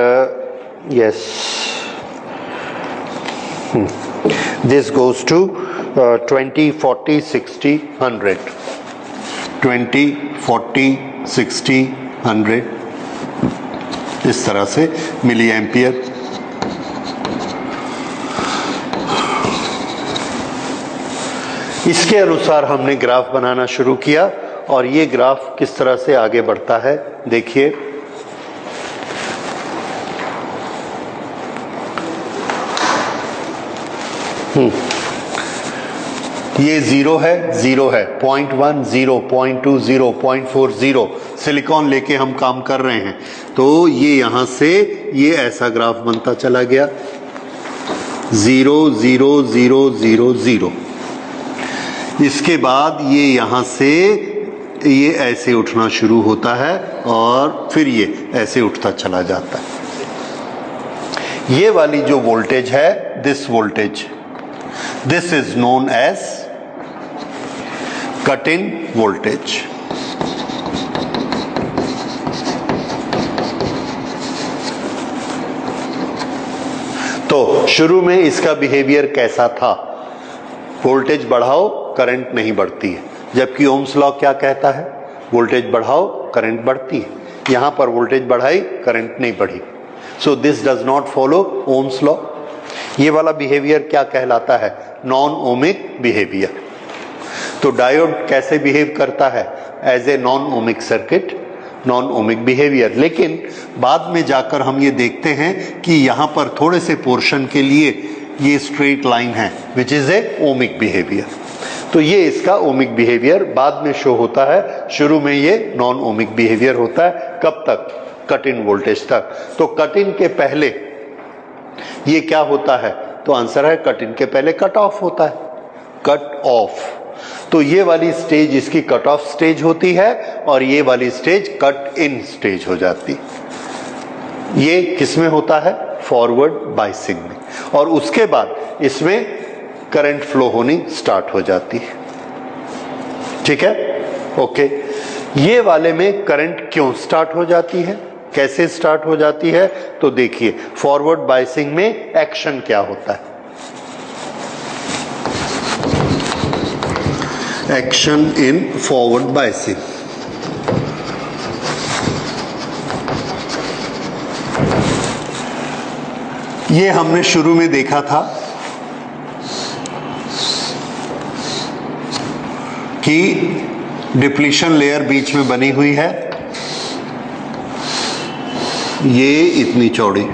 yes this goes to 20, 40, 60, 100, 20, 40, 60, 100 इस तरह से मिली एम्पियर। इसके अनुसार हमने ग्राफ बनाना शुरू किया और ये ग्राफ किस तरह से आगे बढ़ता है देखिए। ये जीरो है, 0.1, 0, 0.2, 0, 0.40 सिलिकॉन लेके हम काम कर रहे हैं, तो ये यहां से ये ऐसा ग्राफ बनता चला गया 0, 0, 0, 0, 0। इसके बाद ये यहां से ये ऐसे उठना शुरू होता है और फिर ये ऐसे उठता चला जाता है। ये वाली जो वोल्टेज है, this voltage, this is known as cut in voltage. तो शुरू में इसका बिहेवियर कैसा था? वोल्टेज बढ़ाओ करंट नहीं बढ़ती है, जबकि ओम्स लॉ क्या कहता है? वोल्टेज बढ़ाओ करंट बढ़ती है। यहां पर वोल्टेज बढ़ाई करंट नहीं बढ़ी, so this does not follow Ohm's law. ये वाला बिहेवियर क्या कहलाता है? Non ohmic behaviour. तो डायोड कैसे बिहेव करता है? As a non ohmic circuit, non ohmic behaviour. लेकिन बाद में जाकर हम ये देखते हैं कि यहां पर थोड़े से पोर्शन के लिए ये स्ट्रेट लाइन है which is a ohmic behaviour. तो ये इसका ओमिक बिहेवियर बाद में शो होता है, शुरू में ये नॉन ओमिक बिहेवियर होता है। कब तक? कट इन वोल्टेज तक। तो कट इन के पहले ये क्या होता है? तो आंसर है कट इन के पहले कट ऑफ होता है, कट ऑफ। तो ये वाली स्टेज इसकी कट ऑफ स्टेज होती है और ये वाली स्टेज कट इन स्टेज हो जाती है। ये किसमें होता है? फॉरवर्ड बायसिंग में। और उसके बाद इसमें करंट फ्लो होनी स्टार्ट हो जाती है। ठीक है, ओके। ये वाले में करंट क्यों स्टार्ट हो जाती है, कैसे स्टार्ट हो जाती है? तो देखिए, फॉरवर्ड बायसिंग में एक्शन क्या होता है? एक्शन इन फॉरवर्ड बायसिंग, ये हमने शुरू में देखा था कि डिप्लीशन लेयर बीच में बनी हुई है, ये इतनी चौड़ी,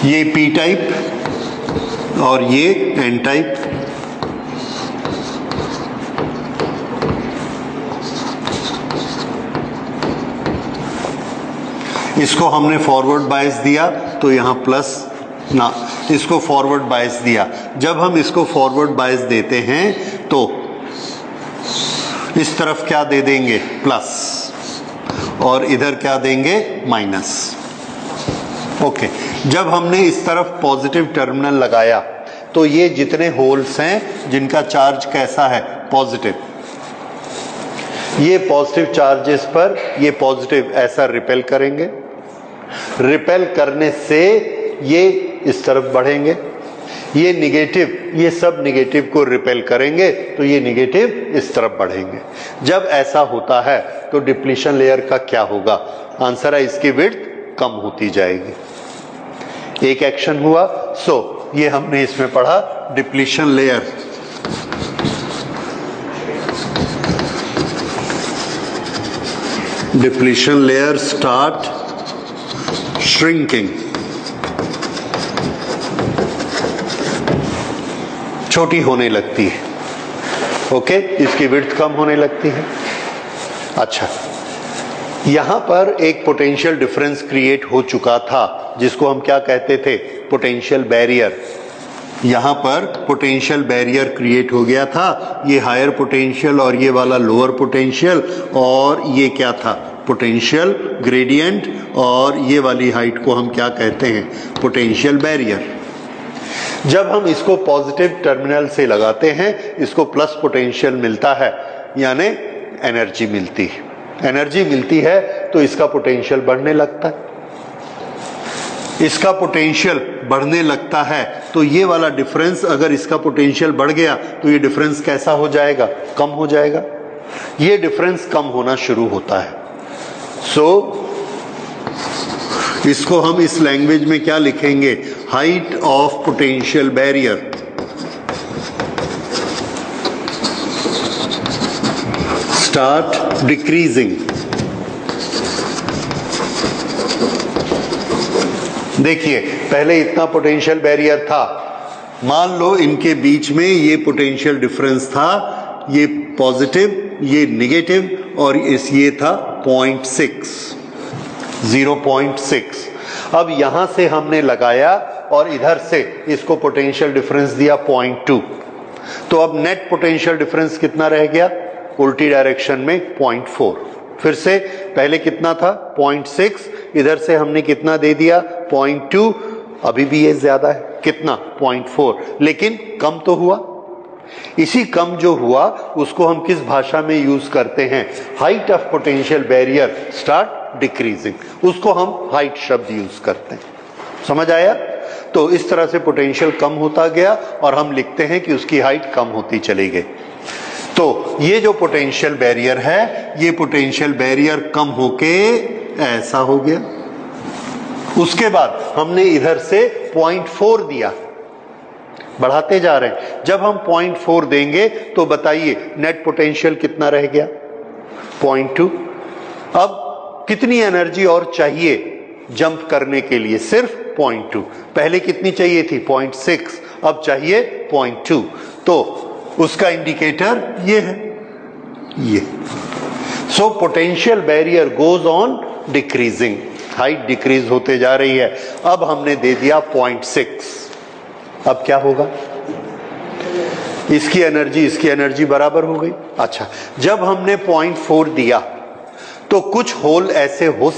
ये पी टाइप और ये एन टाइप। इसको हमने फॉरवर्ड बायस दिया तो यहां प्लस ना, इसको फॉरवर्ड बायस दिया। जब हम इसको फॉरवर्ड बायस देते हैं तो इस तरफ क्या दे देंगे? प्लस, और इधर क्या देंगे? माइनस। ओके, जब हमने इस तरफ पॉजिटिव टर्मिनल लगाया तो ये जितने होल्स हैं जिनका चार्ज कैसा है? पॉजिटिव। ये पॉजिटिव चार्जेस पर ये पॉजिटिव ऐसा रिपेल करेंगे, रिपेल करने से ये इस तरफ बढ़ेंगे, ये निगेटिव, ये सब निगेटिव को रिपेल करेंगे तो ये निगेटिव इस तरफ बढ़ेंगे। जब ऐसा होता है तो डिप्लीशन लेयर का क्या होगा? आंसर है इसकी विड्थ कम होती जाएगी। एक एक्शन हुआ। सो ये हमने इसमें पढ़ा depletion layer. Depletion layer start shrinking, छोटी होने लगती है। ओके, इसकी विड्थ कम होने लगती है। अच्छा, यहां पर एक पोटेंशियल डिफरेंस क्रिएट हो चुका था जिसको हम क्या कहते थे? Potential barrier. यहां पर पोटेंशियल बैरियर क्रिएट हो गया था, ये हायर पोटेंशियल और ये वाला लोअर पोटेंशियल, और ये क्या था? पोटेंशियल ग्रेडियंट, और ये वाली हाइट को हम क्या कहते हैं? Potential barrier. जब हम इसको पॉजिटिव टर्मिनल से लगाते हैं इसको प्लस पोटेंशियल मिलता है, यानी एनर्जी मिलती है। एनर्जी मिलती है तो इसका पोटेंशियल बढ़ने लगता है। इसका पोटेंशियल बढ़ने लगता है तो ये वाला डिफरेंस, अगर इसका पोटेंशियल बढ़ गया तो ये डिफरेंस कैसा हो जाएगा? कम हो जाएगा। ये डिफरेंस कम होना शुरू होता है। इसको हम इस लैंग्वेज में क्या लिखेंगे? Height of potential barrier start decreasing. देखिए, पहले इतना पोटेंशियल बैरियर था, मान लो इनके बीच में ये पोटेंशियल डिफरेंस था, ये पॉजिटिव, ये नेगेटिव, और ये था 0.6। अब यहां से हमने लगाया और इधर से इसको पोटेंशियल डिफरेंस दिया 0.2, तो अब नेट पोटेंशियल डिफरेंस कितना रह गया? उल्टी डायरेक्शन में 0.4। फिर से पहले कितना था? 0.6, इधर से हमने कितना दे दिया? 0.2। अभी भी ये ज्यादा है, कितना? 0.4, लेकिन कम तो हुआ। इसी कम जो हुआ उसको हम किस भाषा में यूज करते हैं? Height of potential barrier start decreasing, उसको हम हाइट शब्द यूज करते हैं। समझ आया? तो इस तरह से पोटेंशियल कम होता गया और हम लिखते हैं कि उसकी हाइट कम होती चली गई। तो ये जो पोटेंशियल बैरियर है, ये पोटेंशियल बैरियर कम होके ऐसा हो गया। उसके बाद हमने इधर से 0.4 दिया, बढ़ाते जा रहे हैं। जब हम 0.4 देंगे तो बताइए नेट पोटेंशियल कितना रह गया? 0.2। अब कितनी एनर्जी और चाहिए जंप करने के लिए? सिर्फ 0.2। पहले कितनी चाहिए थी? 0.6, अब चाहिए 0.2। तो उसका इंडिकेटर ये है, ये। So potential barrier goes on decreasing, height decrease होते जा रही है। अब हमने दे दिया 0.6, अब क्या होगा? इसकी एनर्जी बराबर हो गई। अच्छा, जब हमने 0.4 दिया तो कुछ होल ऐसे हो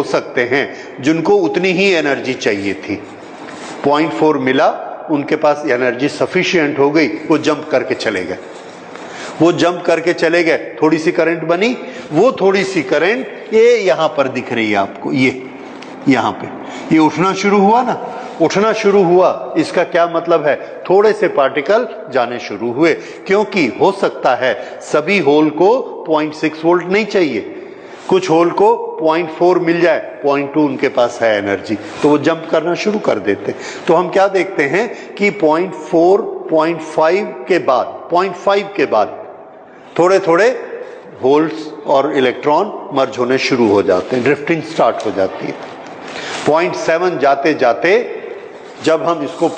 सकते हैं जिनको उतनी ही एनर्जी चाहिए थी। 0.4 मिला, उनके पास एनर्जी सफिशिएंट हो गई, वो जंप करके चले गए। थोड़ी सी करंट बनी, वो थोड़ी सी करंट ये यहां पर दिख रही है आपको, ये यहां पे ये उठना शुरू हुआ ना, उठना शुरू हुआ। इसका क्या मतलब है? थोड़े से पार्टिकल जाने शुरू हुए, क्योंकि हो सकता है सभी होल को 0.6 वोल्ट नहीं चाहिए, कुछ होल को 0.4 मिल जाए, 0.2 उनके पास है एनर्जी, तो वो जंप करना शुरू कर देते। तो हम क्या देखते हैं कि 0.4, 0.5 के बाद थोड़े थोड़े होल्स और इलेक्ट्रॉन मर्ज होने शुरू हो जाते हैं, ड्रिफ्टिंग स्टार्ट हो जाती है। 0.7 जाते जाते जब हम इसको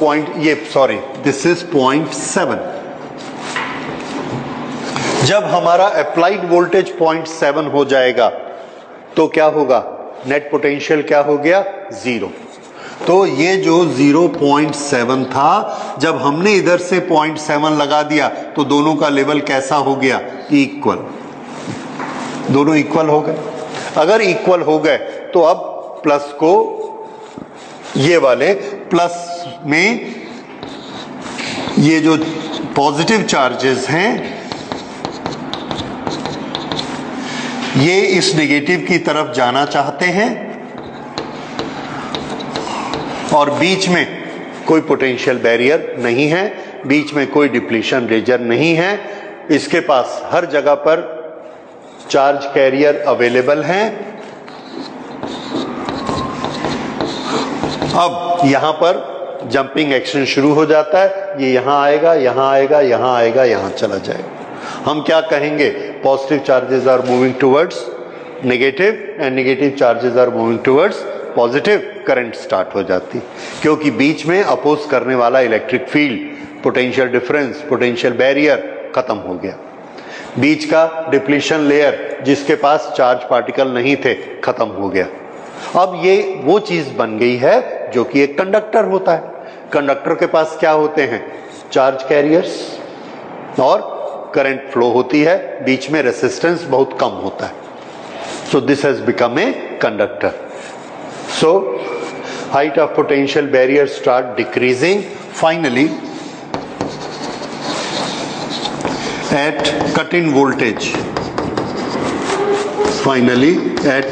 दिस इज 0.7, जब हमारा अप्लाइड वोल्टेज 0.7 हो जाएगा तो क्या होगा? नेट पोटेंशियल क्या हो गया? 0। तो ये जो 0.7 था, जब हमने इधर से 0.7 लगा दिया तो दोनों का लेवल कैसा हो गया? इक्वल। दोनों इक्वल हो गए। अगर इक्वल हो गए तो अब प्लस को, ये वाले प्लस में ये जो पॉजिटिव चार्जेस हैं ये इस नेगेटिव की तरफ जाना चाहते हैं, और बीच में कोई पोटेंशियल बैरियर नहीं है, बीच में कोई डिप्लीशन रेजर नहीं है, इसके पास हर जगह पर चार्ज कैरियर अवेलेबल हैं। अब यहां पर जंपिंग एक्शन शुरू हो जाता है, ये यहां आएगा, यहां आएगा, यहां आएगा, यहां चला जाएगा। हम क्या कहेंगे? Positive charges are moving towards negative and negative charges are moving towards positive. Current start हो जाती, क्योंकि बीच में अपोज करने वाला electric field, potential difference, potential barrier खत्म हो गया। बीच का डिप्लीशन लेयर जिसके पास चार्ज पार्टिकल नहीं थे, खत्म हो गया। अब ये वो चीज बन गई है जो कि एक कंडक्टर होता है। कंडक्टर के पास क्या होते हैं? चार्ज कैरियर्स और करंट फ्लो होती है, बीच में रेसिस्टेंस बहुत कम होता है। So this has become a conductor. So height of potential barrier start decreasing, finally at cut-in voltage, finally at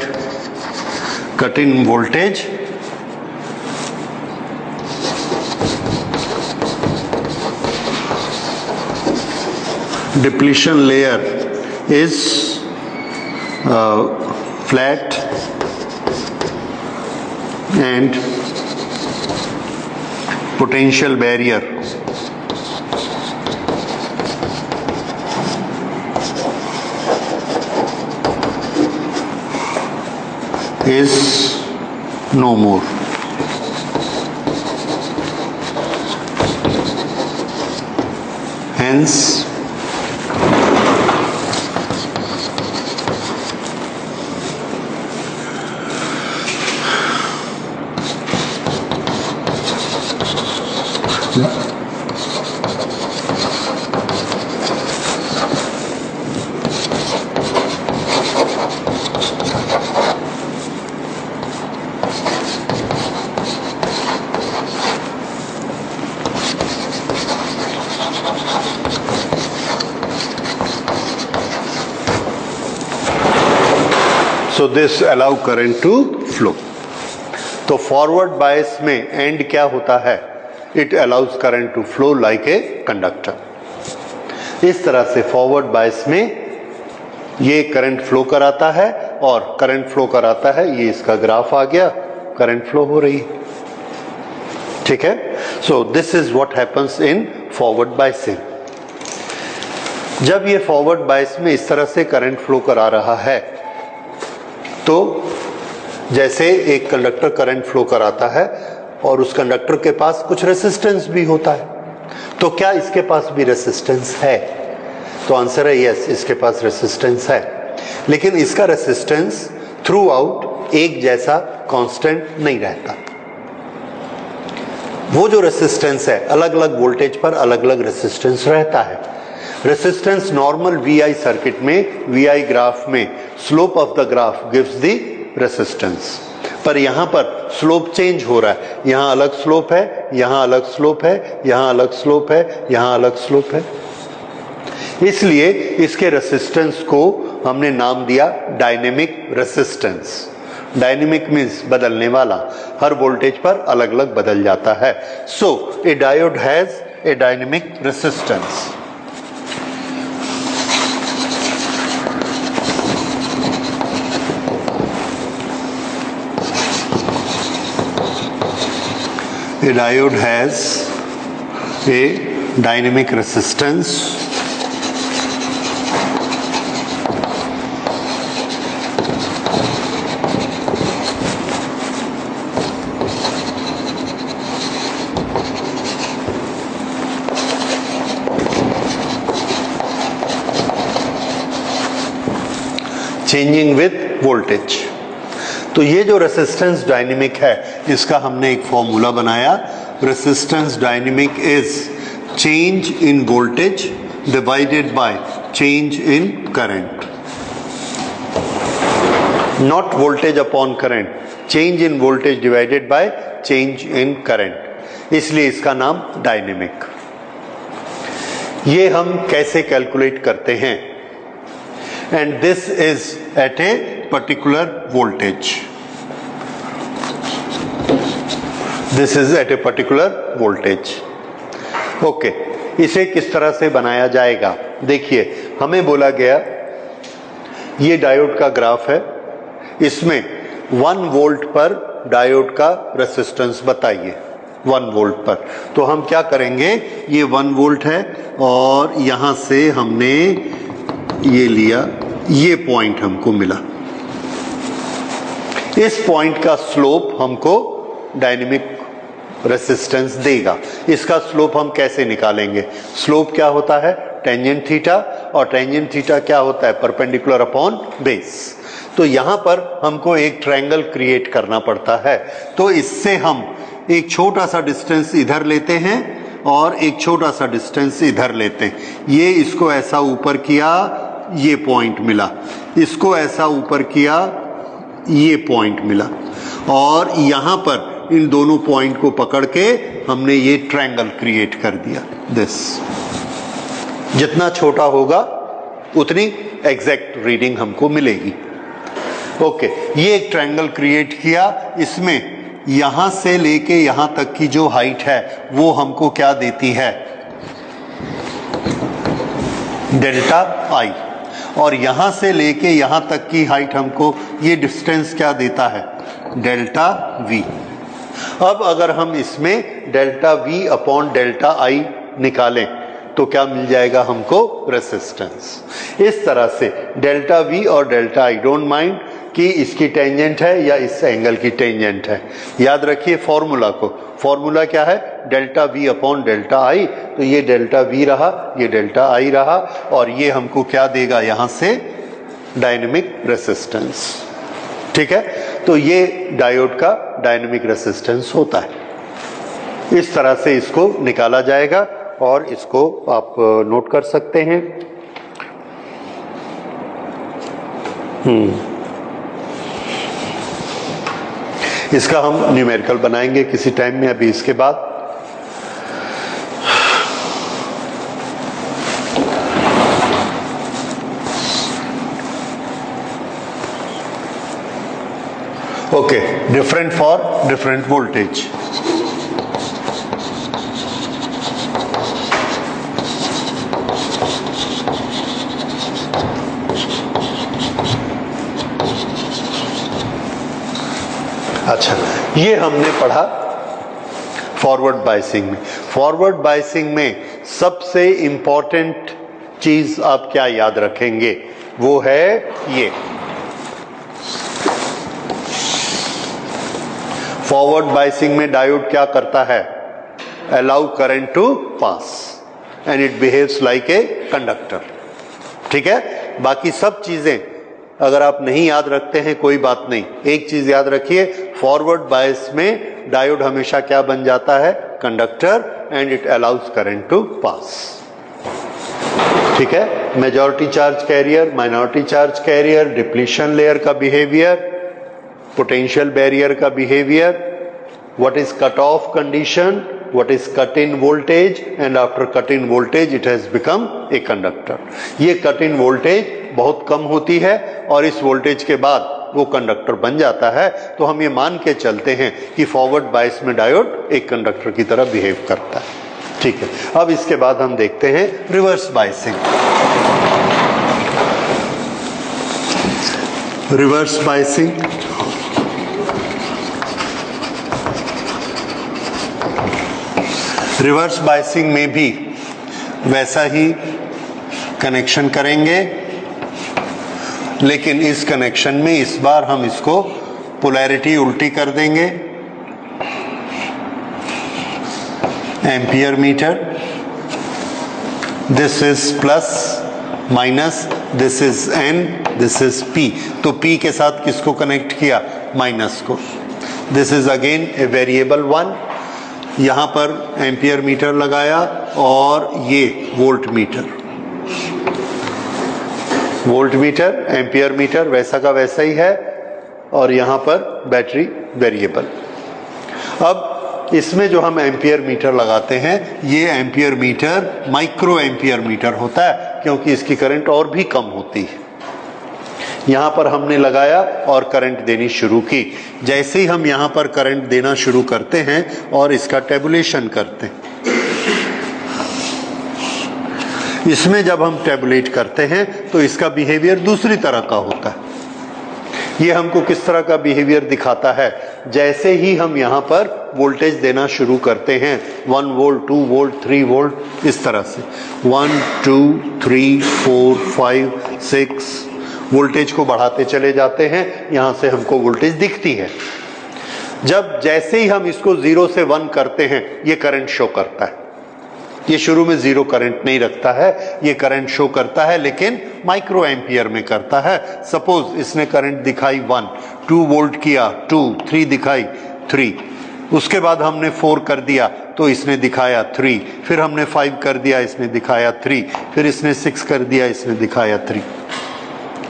cut-in voltage depletion layer is flat and potential barrier is no more. Hence, so this allow current to flow. तो फॉरवर्ड बायस में एंड क्या होता है? It allows current to flow like a conductor. इस तरह से फॉरवर्ड बायस में ये करंट फ्लो कराता है और करंट फ्लो कराता है, ये इसका ग्राफ आ गया, करंट फ्लो हो रही है। ठीक है, so this is what happens in forward biasing. जब ये फॉरवर्ड बायस में इस तरह से करंट फ्लो करा रहा है तो जैसे एक कंडक्टर करंट फ्लो कराता है और उस कंडक्टर के पास कुछ रेसिस्टेंस भी होता है, तो क्या इसके पास भी रेसिस्टेंस है? तो आंसर है यस, इसके पास रेसिस्टेंस है, लेकिन इसका रेसिस्टेंस थ्रू आउट एक जैसा कांस्टेंट नहीं रहता। वो जो रेसिस्टेंस है अलग अलग वोल्टेज पर अलग अलग रेसिस्टेंस रहता है। रेसिस्टेंस नॉर्मल VI सर्किट में, VI ग्राफ में slope of the graph gives the resistance, पर यहां पर स्लोप चेंज हो रहा है, यहां अलग स्लोप है, यहां अलग स्लोप है, यहां अलग स्लोप है, यहां अलग स्लोप है। इसलिए इसके रेसिस्टेंस को हमने नाम दिया डायनेमिक रेसिस्टेंस। डायनेमिक मीन्स बदलने वाला, हर वोल्टेज पर अलग अलग बदल जाता है। So a diode has a dynamic resistance. A diode has a dynamic resistance changing with voltage। तो ये जो रेसिस्टेंस डायनेमिक है इसका हमने एक फॉर्मूला बनाया। Resistance dynamic is change in voltage divided by change in current, not voltage upon current, change in voltage divided by change in current, इसलिए इसका नाम डायनेमिक। ये हम कैसे कैलकुलेट करते हैं? And this is at a particular voltage, this is at a particular voltage। Okay, इसे किस तरह से बनाया जाएगा? देखिए, हमें बोला गया ये डायोड का ग्राफ है, इसमें 1 वोल्ट पर डायोड का रेसिस्टेंस बताइए, 1 वोल्ट पर। तो हम क्या करेंगे, ये 1 वोल्ट है और यहां से हमने ये लिया, ये पॉइंट हमको मिला, इस पॉइंट का स्लोप हमको डायनेमिक रेसिस्टेंस देगा। इसका स्लोप हम कैसे निकालेंगे? स्लोप क्या होता है? टेंजेंट थीटा, और टेंजेंट थीटा क्या होता है? Perpendicular upon base. तो यहां पर हमको एक ट्रायंगल क्रिएट करना पड़ता है, तो इससे हम एक छोटा सा डिस्टेंस इधर लेते हैं और एक छोटा सा डिस्टेंस इधर लेते हैं। ये इसको ऐसा ऊपर किया, ये पॉइंट मिला, इसको ऐसा ऊपर किया, ये पॉइंट मिला, और यहां पर इन दोनों पॉइंट को पकड़ के हमने ये ट्रायंगल क्रिएट कर दिया, दिस। जितना छोटा होगा उतनी एग्जैक्ट रीडिंग हमको मिलेगी। ओके, ये एक ट्रायंगल क्रिएट किया, इसमें यहां से लेके यहां तक की जो हाइट है वो हमको क्या देती है, डेल्टा आई, और यहां से लेके यहां तक की हाइट हमको ये डिस्टेंस क्या देता है, डेल्टा वी। अब अगर हम इसमें डेल्टा वी अपॉन डेल्टा आई निकालें तो क्या मिल जाएगा हमको, रेसिस्टेंस। इस तरह से डेल्टा वी और डेल्टा आई, डोंट माइंड कि इसकी टेंजेंट है या इस एंगल की टेंजेंट है, याद रखिए फॉर्मूला को। फॉर्मूला क्या है, डेल्टा वी अपॉन डेल्टा आई, तो ये डेल्टा वी रहा, ये डेल्टा आई रहा, और ये हमको क्या देगा यहां से, डायनेमिक रेसिस्टेंस। ठीक है, तो ये डायोड का डायनेमिक रेसिस्टेंस होता है। इस तरह से इसको निकाला जाएगा और इसको आप नोट कर सकते हैं। इसका हम न्यूमेरिकल बनाएंगे किसी टाइम में, अभी इसके बाद। Okay, different for different voltage. अच्छा, ये हमने पढ़ा फॉरवर्ड बायसिंग में। फॉरवर्ड बायसिंग में सबसे इंपॉर्टेंट चीज आप क्या याद रखेंगे, वो है ये, फॉरवर्ड बायसिंग में डायोड क्या करता है, allow current to pass and it behaves like a conductor. ठीक है, बाकी सब चीजें अगर आप नहीं याद रखते हैं कोई बात नहीं, एक चीज याद रखिए, फॉरवर्ड बायस में डायोड हमेशा क्या बन जाता है, conductor, and it allows current to pass. ठीक है, majority charge carrier, minority charge carrier, depletion layer का बिहेवियर, पोटेंशियल बैरियर का behaviour, what is cut off condition, what is cut in voltage, and after cut in voltage it has become a conductor। ये cut in voltage बहुत कम होती है और इस वोल्टेज के बाद वो कंडक्टर बन जाता है, तो हम ये मान के चलते हैं कि फॉरवर्ड बायस में डायोड एक कंडक्टर की तरह बिहेव करता है। ठीक है, अब इसके बाद हम देखते हैं reverse biasing. Reverse biasing, reverse biasing में भी वैसा ही कनेक्शन करेंगे, लेकिन इस कनेक्शन में इस बार हम इसको पोलैरिटी उल्टी कर देंगे। Ampere meter, this is plus minus, this is N, this is P, तो पी के साथ किसको कनेक्ट किया, माइनस को। This is again a variable one, यहां पर एम्पियर मीटर लगाया और ये volt meter, volt meter, ampere meter वैसा का वैसा ही है, और यहां पर बैटरी वेरिएबल। अब इसमें जो हम एम्पियर मीटर लगाते हैं, ये ampere meter micro ampere meter होता है, क्योंकि इसकी करंट और भी कम होती है। यहां पर हमने लगाया और करंट देनी शुरू की। जैसे ही हम यहां पर करंट देना शुरू करते हैं और इसका टेबुलेशन करते हैं, इसमें जब हम टेबुलेट करते हैं तो इसका बिहेवियर दूसरी तरह का होता है। ये हमको किस तरह का बिहेवियर दिखाता है, जैसे ही हम यहां पर वोल्टेज देना शुरू करते हैं, 1 वोल्ट, 2 वोल्ट, 3 वोल्ट, इस तरह से 1 2 3 4 5 6 वोल्टेज को बढ़ाते चले जाते हैं। यहां से हमको वोल्टेज दिखती है। जब जैसे ही हम इसको 0 से 1 करते हैं, ये करंट शो करता है। ये शुरू में 0 करंट नहीं रखता है, ये करंट शो करता है, लेकिन माइक्रो एम्पियर में करता है। सपोज इसने करंट दिखाई 1, 2 वोल्ट किया 2, 3 दिखाई 3, उसके बाद हमने 4 कर दिया तो इसने दिखाया 3, फिर हमने 5 कर दिया, इसने दिखाया 3, फिर इसने 6 कर दिया, इसने दिखाया 3।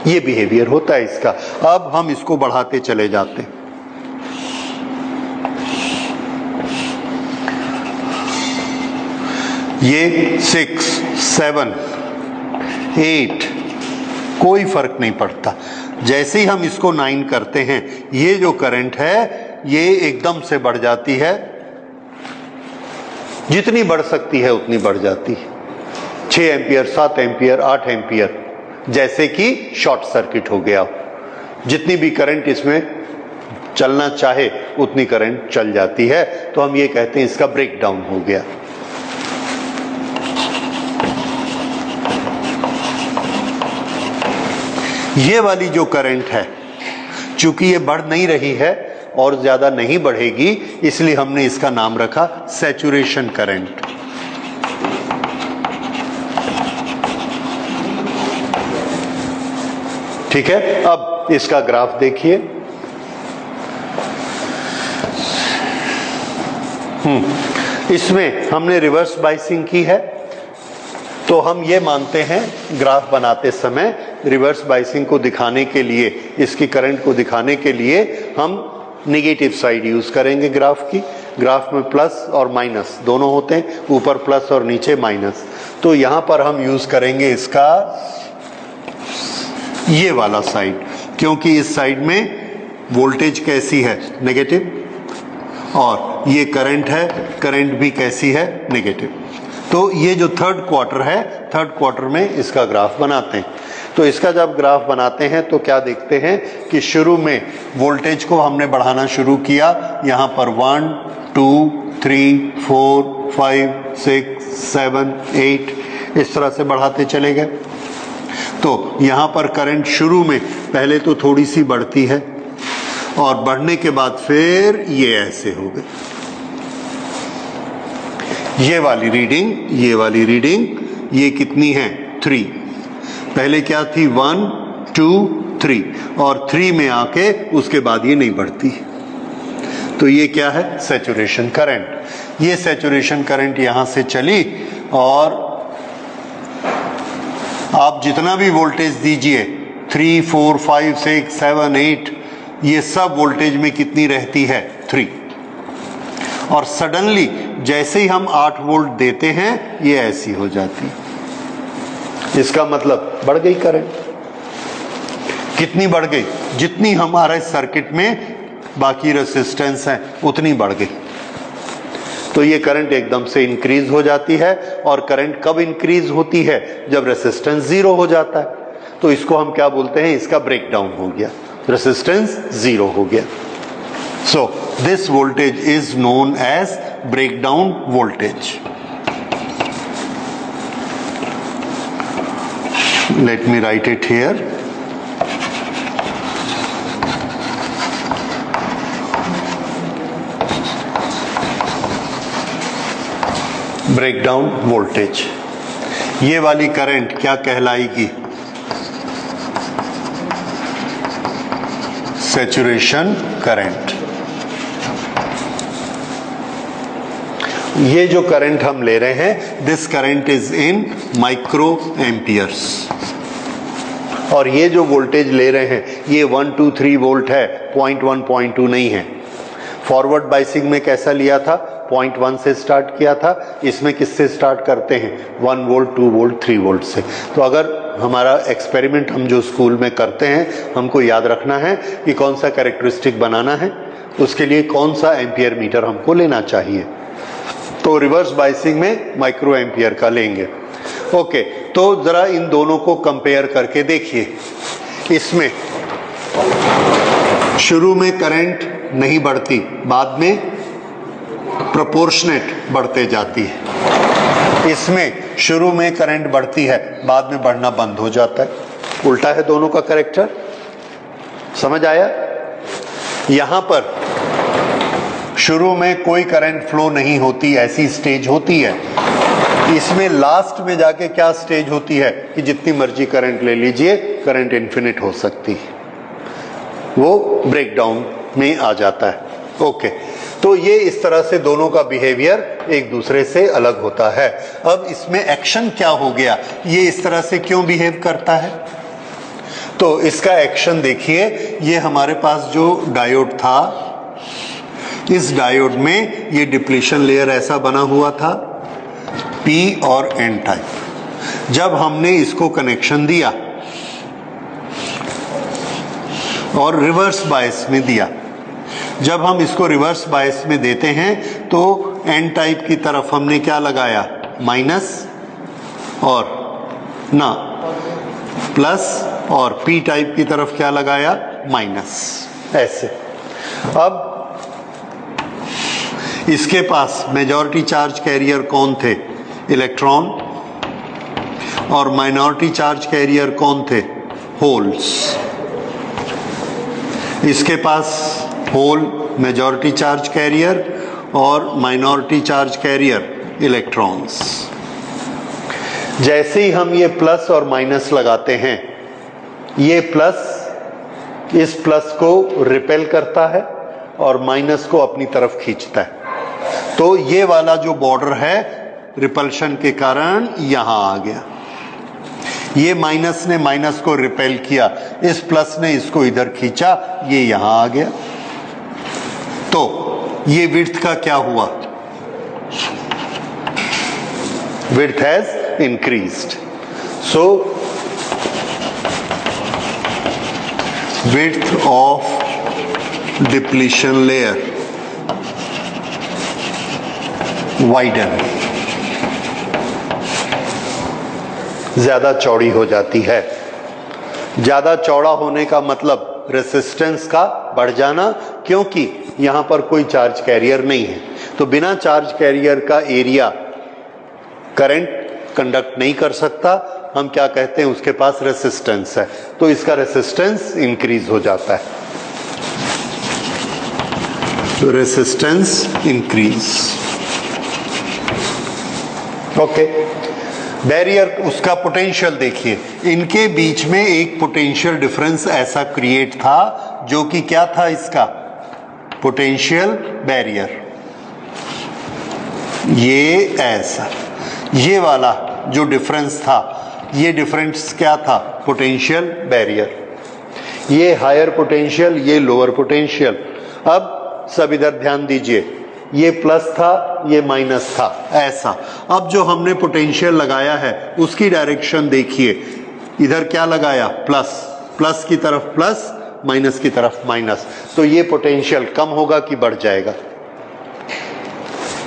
ये बिहेवियर होता है इसका। अब हम इसको बढ़ाते चले जाते हैं। ये 6 7 8, कोई फर्क नहीं पड़ता। जैसे ही हम इसको 9 करते हैं, ये जो करंट है ये एकदम से बढ़ जाती है, जितनी बढ़ सकती है उतनी बढ़ जाती है। 6 एम्पियर, 7 एम्पियर, 8 एम्पियर, जैसे कि शॉर्ट सर्किट हो गया। जितनी भी करंट इसमें चलना चाहे उतनी करंट चल जाती है, तो हम ये कहते हैं इसका ब्रेकडाउन हो गया। ये वाली जो करंट है, चूंकि ये बढ़ नहीं रही है और ज्यादा नहीं बढ़ेगी, इसलिए हमने इसका नाम रखा सैचुरेशन करंट। ठीक है, अब इसका ग्राफ देखिए। इसमें हमने रिवर्स बाइसिंग की है, तो हम ये मानते हैं ग्राफ बनाते समय रिवर्स बाइसिंग को दिखाने के लिए, इसकी करंट को दिखाने के लिए हम नेगेटिव साइड यूज करेंगे ग्राफ की। ग्राफ में प्लस और माइनस दोनों होते हैं, ऊपर प्लस और नीचे माइनस। तो यहां पर हम यूज करेंगे इसका ये वाला साइड, क्योंकि इस साइड में वोल्टेज कैसी है, नेगेटिव, और ये करंट है, करंट भी कैसी है, नेगेटिव। तो ये जो थर्ड क्वार्टर है, थर्ड क्वार्टर में इसका ग्राफ बनाते हैं। तो इसका जब ग्राफ बनाते हैं तो क्या देखते हैं कि शुरू में वोल्टेज को हमने बढ़ाना शुरू किया, यहाँ पर 1 2 3 4 5 6 7 8 इस तरह से बढ़ाते चले गए। तो यहाँ पर करंट शुरू में पहले तो थोड़ी सी बढ़ती है और बढ़ने के बाद फिर ये ऐसे हो गए। ये वाली रीडिंग ये कितनी है, 3। पहले क्या थी, 1 2 3, और 3 में आके उसके बाद ये नहीं बढ़ती। तो ये क्या है, सैचुरेशन करंट। ये सैचुरेशन करंट यहां से चली और आप जितना भी वोल्टेज दीजिए, 3 4 5 6 7 8, ये सब वोल्टेज में कितनी रहती है, 3। और सडनली जैसे ही हम 8 वोल्ट देते हैं ये ऐसी हो जाती। इसका मतलब बढ़ गई करंट। कितनी बढ़ गई, जितनी हमारे सर्किट में बाकी रेजिस्टेंस है उतनी बढ़ गई। तो ये करंट एकदम से इंक्रीज हो जाती है। और करंट कब इंक्रीज होती है, जब रेजिस्टेंस 0 हो जाता है। तो इसको हम क्या बोलते हैं, इसका ब्रेकडाउन हो गया, रेजिस्टेंस 0 हो गया। So this voltage is known as breakdown voltage. Let me write it here. Breakdown voltage. ये वाली करंट क्या कहलाएगी, सैचुरेशन करंट। ये जो करंट हम ले रहे हैं, this current is in micro amperes. और ये जो वोल्टेज ले रहे हैं ये 1 2 3 वोल्ट है, 0.1 0.2 नहीं है। फॉरवर्ड बाइसिंग में कैसा लिया था, 0.1 से स्टार्ट किया था। इसमें किससे स्टार्ट करते हैं, 1 वोल्ट 2 वोल्ट 3 वोल्ट से। तो अगर हमारा एक्सपेरिमेंट हम जो स्कूल में करते हैं, हमको याद रखना है कि कौन सा कैरेक्टरिस्टिक बनाना है, उसके लिए कौन सा एम्पियर मीटर हमको लेना चाहिए। तो रिवर्स बाइसिंग में माइक्रो एम्पियर का लेंगे। ओके, तो जरा इन दोनों को कंपेयर करके देखिए। इसमें शुरू में करंट नहीं बढ़ती, बाद में प्रोपोर्शनेट बढ़ते जाती है। इसमें शुरू में करंट बढ़ती है, बाद में बढ़ना बंद हो जाता है। उल्टा है दोनों का कैरेक्टर, समझ आया। यहां पर शुरू में कोई करंट फ्लो नहीं होती, ऐसी स्टेज होती है। इसमें लास्ट में जाके क्या स्टेज होती है कि जितनी मर्जी करंट ले लीजिए, करंट इन्फिनिट हो सकती है, वो ब्रेकडाउन में आ जाता है। ओके, तो ये इस तरह से दोनों का बिहेवियर एक दूसरे से अलग होता है। अब इसमें एक्शन क्या हो गया, ये इस तरह से क्यों बिहेव करता है। तो इसका एक्शन देखिए, ये हमारे पास जो डायोड था, इस डायोड में ये डिप्लीशन लेयर ऐसा बना हुआ था, पी और एन टाइप। जब हमने इसको कनेक्शन दिया और रिवर्स बायस में दिया, जब हम इसको रिवर्स बायस में देते हैं तो एन टाइप की तरफ हमने क्या लगाया, माइनस और ना प्लस, और पी टाइप की तरफ क्या लगाया, माइनस, ऐसे। अब इसके पास मेजॉरिटी चार्ज कैरियर कौन थे, इलेक्ट्रॉन, और माइनॉरिटी चार्ज कैरियर कौन थे, होल्स। इसके पास होल मेजॉरिटी चार्ज कैरियर और माइनॉरिटी चार्ज कैरियर इलेक्ट्रॉन्स। जैसे ही हम ये प्लस और माइनस लगाते हैं, ये प्लस इस प्लस को रिपेल करता है और माइनस को अपनी तरफ खींचता है। तो ये वाला जो बॉर्डर है रिपल्शन के कारण यहां आ गया, ये माइनस ने माइनस को रिपेल किया, इस प्लस ने इसको इधर खींचा, ये यहां आ गया। तो ये विड्थ का क्या हुआ, width has increased. So width of depletion layer widen, ज्यादा चौड़ी हो जाती है। ज्यादा चौड़ा होने का मतलब रेसिस्टेंस का बढ़ जाना, क्योंकि यहां पर कोई चार्ज कैरियर नहीं है। तो बिना चार्ज कैरियर का एरिया करंट कंडक्ट नहीं कर सकता, हम क्या कहते हैं, उसके पास रेसिस्टेंस है, तो इसका रेसिस्टेंस इंक्रीज हो जाता है, तो रेसिस्टेंस इंक्रीज। ओके, बैरियर, उसका पोटेंशियल देखिए, इनके बीच में एक पोटेंशियल डिफरेंस ऐसा क्रिएट था जो कि क्या था, इसका पोटेंशियल बैरियर, ये ऐसा, ये वाला जो डिफरेंस था, ये डिफरेंस क्या था, पोटेंशियल बैरियर। ये हायर पोटेंशियल, ये लोअर पोटेंशियल। अब सब इधर ध्यान दीजिए, ये प्लस था, ये माइनस था, ऐसा। अब जो हमने पोटेंशियल लगाया है उसकी डायरेक्शन देखिए, इधर क्या लगाया, प्लस, प्लस की तरफ प्लस, माइनस की तरफ माइनस। तो ये पोटेंशियल कम होगा कि बढ़ जाएगा,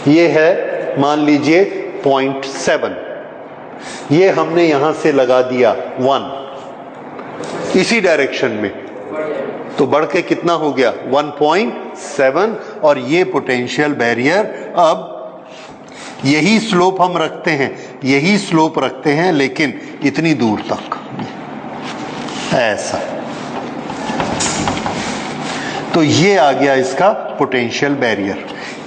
ये है मान लीजिए 0.7, ये हमने यहां से लगा दिया 1 इसी डायरेक्शन में, तो बढ़ के कितना हो गया 1.7। और ये पोटेंशियल बैरियर, अब यही स्लोप हम रखते हैं, यही स्लोप रखते हैं, लेकिन इतनी दूर तक ऐसा। तो ये आ गया इसका पोटेंशियल बैरियर।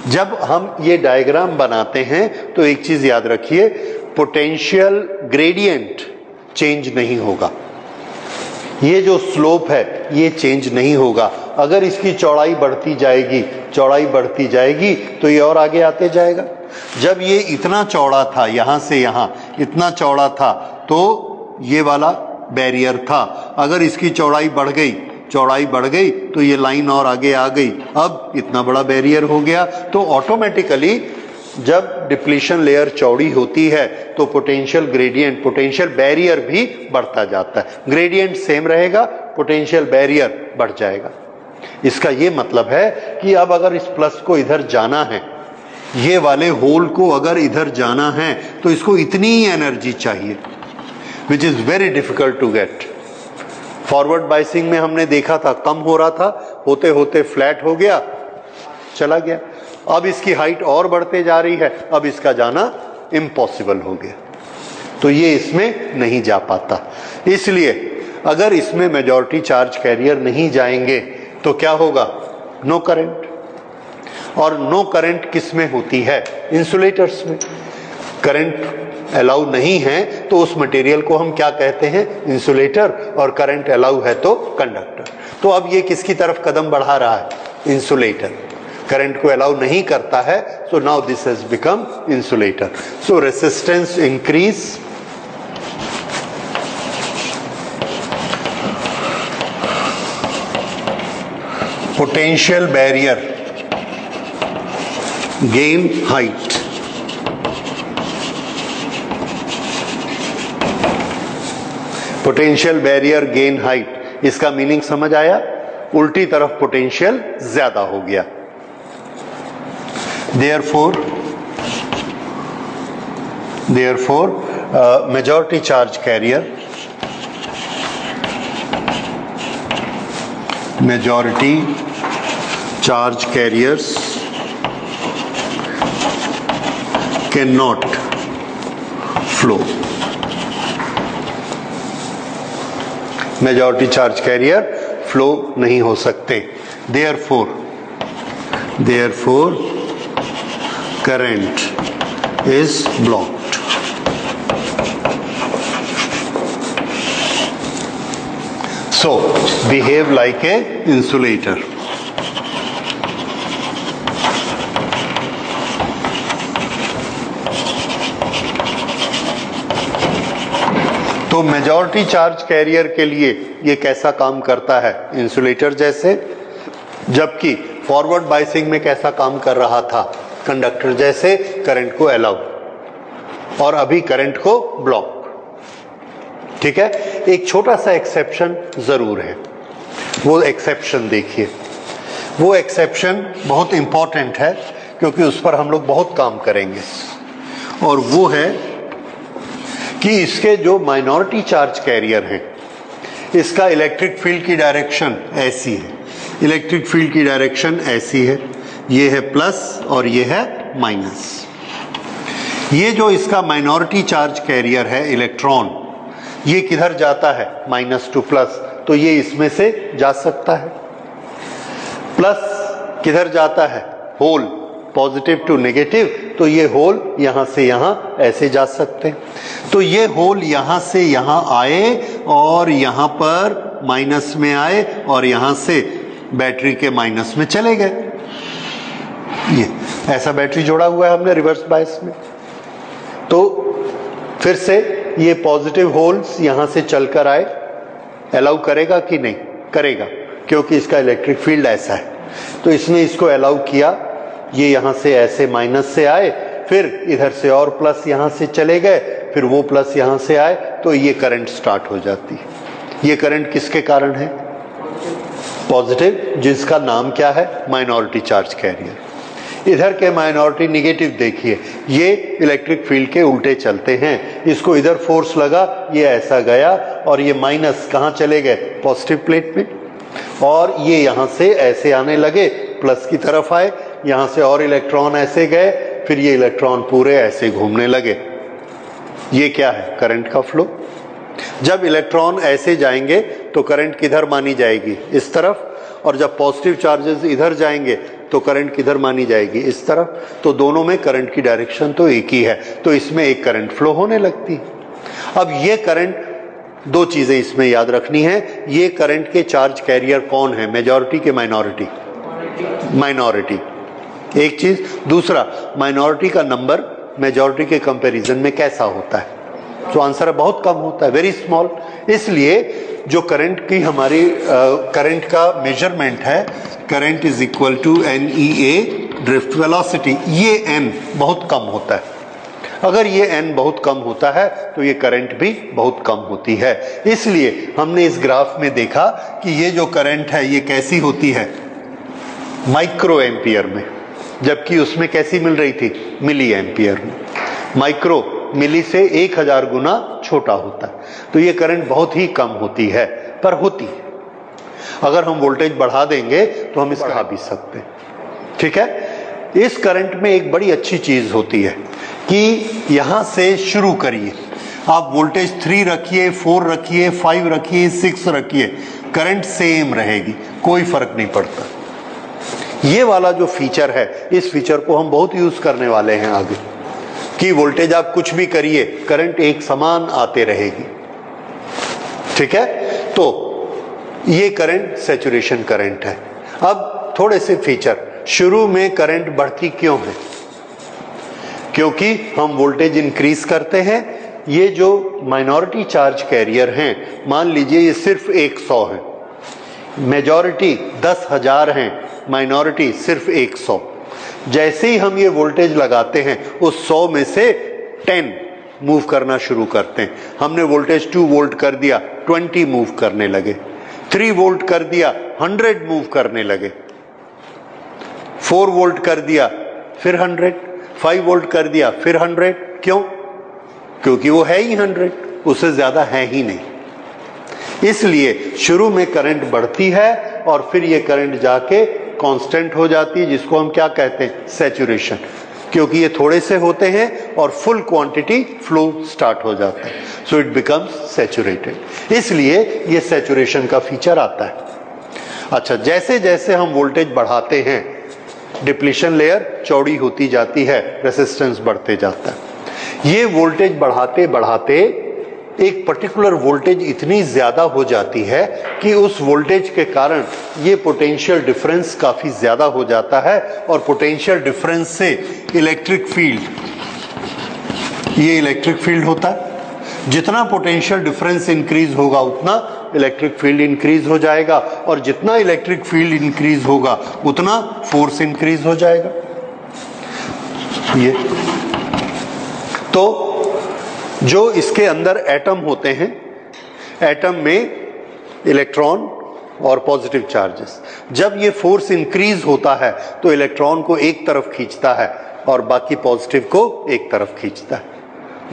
जब हम ये डायग्राम बनाते हैं तो एक चीज याद रखिए, पोटेंशियल ग्रेडियंट चेंज नहीं होगा, ये जो स्लोप है ये चेंज नहीं होगा। अगर इसकी चौड़ाई बढ़ती जाएगी, चौड़ाई बढ़ती जाएगी, तो ये और आगे आते जाएगा। जब ये इतना चौड़ा था, यहां से यहां इतना चौड़ा था, तो ये वाला बैरियर था। अगर इसकी चौड़ाई बढ़ गई, चौड़ाई बढ़ गई, तो ये लाइन और आगे आ गई, अब इतना बड़ा बैरियर हो गया। तो ऑटोमेटिकली जब डिप्लीशन लेयर चौड़ी होती है तो पोटेंशियल ग्रेडियंट, पोटेंशियल बैरियर भी बढ़ता जाता है। ग्रेडियंट सेम रहेगा, पोटेंशियल बैरियर बढ़ जाएगा। इसका ये मतलब है कि अब अगर इस प्लस को इधर जाना है, ये वाले होल को अगर इधर जाना है, तो इसको इतनी ही एनर्जी चाहिए, which is very difficult to get. Forward biasing में हमने देखा था कम हो रहा था, होते होते फ्लैट हो गया, चला गया। अब इसकी हाइट और बढ़ते जा रही है, अब इसका जाना इम्पॉसिबल हो गया, तो ये इसमें नहीं जा पाता। इसलिए अगर इसमें मेजॉरिटी चार्ज कैरियर नहीं जाएंगे तो क्या होगा, नो करंट। और नो करंट किस में होती है, इंसुलेटर्स में। करंट अलाउ नहीं है तो उस मटेरियल को हम क्या कहते हैं, इंसुलेटर, और करंट अलाउ है तो कंडक्टर। तो अब ये किसकी तरफ कदम बढ़ा रहा है, इंसुलेटर। करंट को अलाउ नहीं करता है, so now this has become insulator. So resistance increase, potential barrier gain height, potential barrier gain height, इसका मीनिंग समझ आया? उल्टी तरफ पोटेंशियल ज्यादा हो गया। therefore majority charge carrier carriers cannot flow. Majority charge career flow नहीं हो सकते। therefore current is blocked. So behave like a insulator. तो मेजॉरिटी चार्ज कैरियर के लिए ये कैसा काम करता है? इंसुलेटर जैसे। जबकि फॉरवर्ड बायसिंग में कैसा काम कर रहा था? कंडक्टर जैसे, करंट को अलाउ और अभी करंट को ब्लॉक। ठीक है, एक छोटा सा एक्सेप्शन जरूर है, वो एक्सेप्शन देखिए। वो एक्सेप्शन बहुत इंपॉर्टेंट है क्योंकि उस पर हम लोग बहुत काम करेंगे, और वो है कि इसके जो माइनॉरिटी चार्ज कैरियर हैं, इसका इलेक्ट्रिक फील्ड की डायरेक्शन ऐसी है, इलेक्ट्रिक फील्ड की डायरेक्शन ऐसी है, ये है प्लस और ये है माइनस। ये जो इसका माइनॉरिटी चार्ज कैरियर है इलेक्ट्रॉन, ये किधर जाता है? माइनस टू प्लस, तो ये इसमें से जा सकता है। प्लस किधर जाता है? होल, पॉजिटिव टू नेगेटिव, तो ये होल यहां से यहां ऐसे जा सकते हैं। तो ये होल यहां से यहां आए और यहां पर माइनस में आए और यहां से बैटरी के माइनस में चले गए। ये ऐसा बैटरी जोड़ा हुआ है हमने रिवर्स बायस में। तो फिर से ये पॉजिटिव होल्स यहां से चलकर आए, अलाउ करेगा कि नहीं? करेगा, क्योंकि इसका इलेक्ट्रिक फील्ड ऐसा है। तो इसने इसको अलाउ किया, ये यहां से ऐसे माइनस से आए, फिर इधर से और प्लस यहां से चले गए, फिर वो प्लस यहां से आए, तो ये करंट स्टार्ट हो जाती है। ये करंट किसके कारण है? पॉजिटिव, जिसका नाम क्या है? Minority charge career. इधर के माइनॉरिटी निगेटिव देखिए, ये इलेक्ट्रिक फील्ड के उल्टे चलते हैं। इसको इधर फोर्स लगा, ये ऐसा गया और ये माइनस कहाँ चले गए? पॉजिटिव प्लेट में। और ये यहां से ऐसे आने लगे, प्लस की तरफ आए, यहां से और इलेक्ट्रॉन ऐसे गए, फिर ये इलेक्ट्रॉन पूरे ऐसे घूमने लगे। ये क्या है? करंट का फ्लो। जब इलेक्ट्रॉन ऐसे जाएंगे तो करंट किधर मानी जाएगी? इस तरफ। और जब पॉजिटिव चार्जेस इधर जाएंगे तो करंट किधर मानी जाएगी? इस तरफ। तो दोनों में करंट की डायरेक्शन तो एक ही है, तो इसमें एक करंट फ्लो होने लगती है। अब ये करंट, दो चीजें इसमें याद रखनी है। ये करंट के चार्ज कैरियर कौन है? मेजॉरिटी के माइनॉरिटी? माइनॉरिटी, एक चीज। दूसरा, माइनॉरिटी का नंबर मेजॉरिटी के कंपैरिजन में कैसा होता है? तो आंसर है बहुत कम होता है, वेरी स्मॉल। इसलिए जो करंट की हमारी करंट का मेजरमेंट है, current is equal to NEA drift velocity, ये n बहुत कम होता है। अगर ये n बहुत कम होता है तो ये करंट भी बहुत कम होती है। इसलिए हमने इस ग्राफ में देखा कि ये जो करंट है ये कैसी होती है? माइक्रो एम्पियर में, जबकि उसमें कैसी मिल रही थी? मिली एम्पियर में। माइक्रो मिली से 1000 गुना छोटा होता है, तो ये करंट बहुत ही कम होती है, पर होती है। अगर हम वोल्टेज बढ़ा देंगे तो हम इसको बढ़ा भी सकते हैं। ठीक है, इस करंट में एक बड़ी अच्छी चीज होती है कि यहां से शुरू करिए, आप वोल्टेज 3 रखिए, 4 रखिए, 5 रखिए, 6 रखिए, करंट सेम रहेगी, कोई फर्क नहीं पड़ता। ये वाला जो फीचर है, इस फीचर को हम बहुत यूज करने वाले हैं आगे, कि वोल्टेज आप कुछ भी करिए, करंट एक समान आते रहेगी। ठीक है, तो ये करंट सैचुरेशन करंट है। अब थोड़े से फीचर, शुरू में करंट बढ़ती क्यों है? क्योंकि हम वोल्टेज इंक्रीज करते हैं। ये जो माइनॉरिटी चार्ज कैरियर हैं, मान लीजिए ये सिर्फ 100 है, मेजॉरिटी 10,000 हैं, माइनॉरिटी सिर्फ 100। जैसे ही हम ये वोल्टेज लगाते हैं, उस 100 में से 10 मूव करना शुरू करते हैं। हमने वोल्टेज 2 वोल्ट कर दिया, 20 मूव करने लगे, 3 वोल्ट कर दिया 100 मूव करने लगे, 4 वोल्ट कर दिया फिर 100, 5 वोल्ट कर दिया फिर 100। क्यों? क्योंकि वो है ही 100, उससे ज्यादा है ही नहीं। इसलिए शुरू में करंट बढ़ती है और फिर ये करंट जाके कांस्टेंट हो जाती है, जिसको हम क्या कहते हैं, सैचुरेशन। क्योंकि ये थोड़े से होते हैं और फुल क्वांटिटी फ्लो स्टार्ट हो जाता है, सो इट बिकम्स सैचुरेटेड। इसलिए ये सैचुरेशन का फीचर आता है। अच्छा, जैसे जैसे हम वोल्टेज बढ़ाते हैं डिप्लीशन लेयर चौड़ी होती जाती है, रेसिस्टेंस बढ़ते जाता है। ये वोल्टेज बढ़ाते बढ़ाते एक पर्टिकुलर वोल्टेज इतनी ज्यादा हो जाती है कि उस वोल्टेज के कारण ये पोटेंशियल डिफरेंस काफी ज्यादा हो जाता है और पोटेंशियल डिफरेंस से इलेक्ट्रिक फील्ड, ये इलेक्ट्रिक फील्ड होता है। जितना पोटेंशियल डिफरेंस इंक्रीज होगा उतना इलेक्ट्रिक फील्ड इंक्रीज हो जाएगा और जितना इलेक्ट्रिक फील्ड इंक्रीज होगा उतना फोर्स इंक्रीज हो जाएगा। ये तो जो इसके अंदर एटम होते हैं, एटम में इलेक्ट्रॉन और पॉजिटिव चार्जेस, जब ये फोर्स इंक्रीज होता है तो इलेक्ट्रॉन को एक तरफ खींचता है और बाकी पॉजिटिव को एक तरफ खींचता है।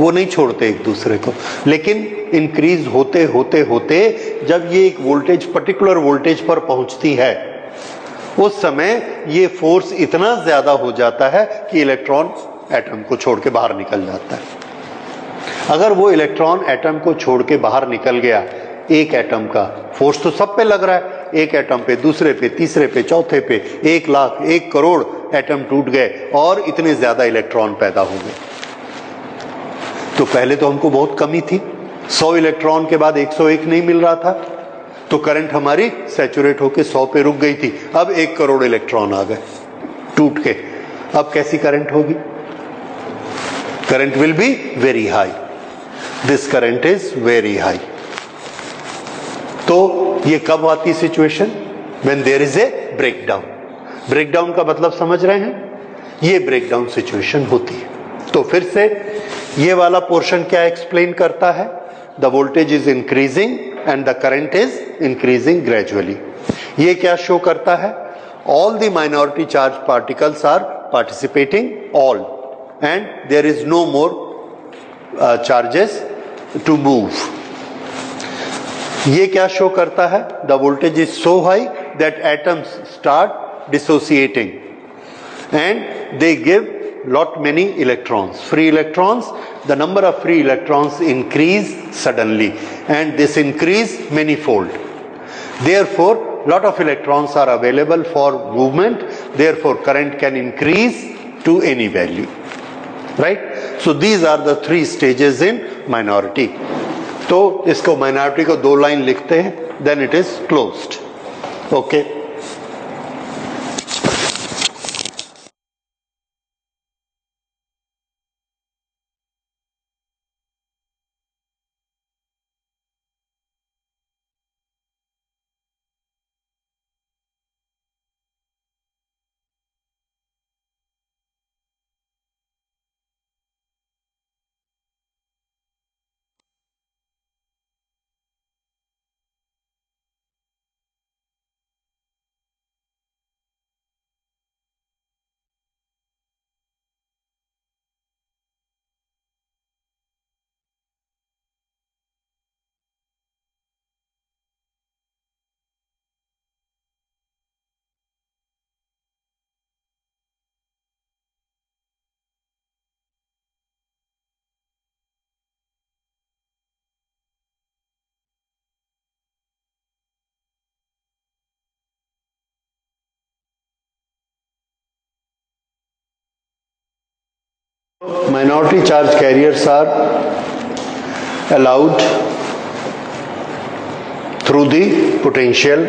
वो नहीं छोड़ते एक दूसरे को, लेकिन इंक्रीज होते होते होते जब ये एक वोल्टेज, पर्टिकुलर वोल्टेज पर पहुंचती है, उस समय ये फोर्स इतना ज्यादा हो जाता है कि इलेक्ट्रॉन एटम को छोड़ के बाहर निकल जाता है। अगर वो इलेक्ट्रॉन एटम को छोड़ के बाहर निकल गया, एक एटम का फोर्स तो सब पे लग रहा है, एक एटम पे, दूसरे पे, तीसरे पे, चौथे पे, 1 लाख 1 करोड़ एटम टूट गए और इतने ज्यादा इलेक्ट्रॉन पैदा हो गए। तो पहले तो हमको बहुत कमी थी, 100 इलेक्ट्रॉन के बाद 101 नहीं मिल रहा था, तो करंट हमारी सैचुरेट होके 100 पे रुक गई थी। अब 1 करोड़ इलेक्ट्रॉन आ गए टूट के, अब कैसी करंट होगी? Current will be very high, this current is very high. तो ये कब आती situation? When there is a breakdown. Breakdown का मतलब समझ रहे हैं? ये ब्रेकडाउन सिचुएशन होती है। तो फिर से ये वाला पोर्शन क्या एक्सप्लेन करता है? The voltage is increasing and the current is increasing gradually. ये क्या शो करता है? All the minority charge particles are participating, all, and there is no more charges to move. ये क्या शो करता है? The voltage is so high that atoms start dissociating and they give lot many electrons, free electrons. The number of free electrons increase suddenly and this increase manifold. Therefore lot of electrons are available for movement, therefore current can increase to any value, right? So these are the 3 stages in minority. तो इसको minority को 2 लाइन लिखते हैं, then it is closed. Okay. Minority charge carriers are allowed through the potential,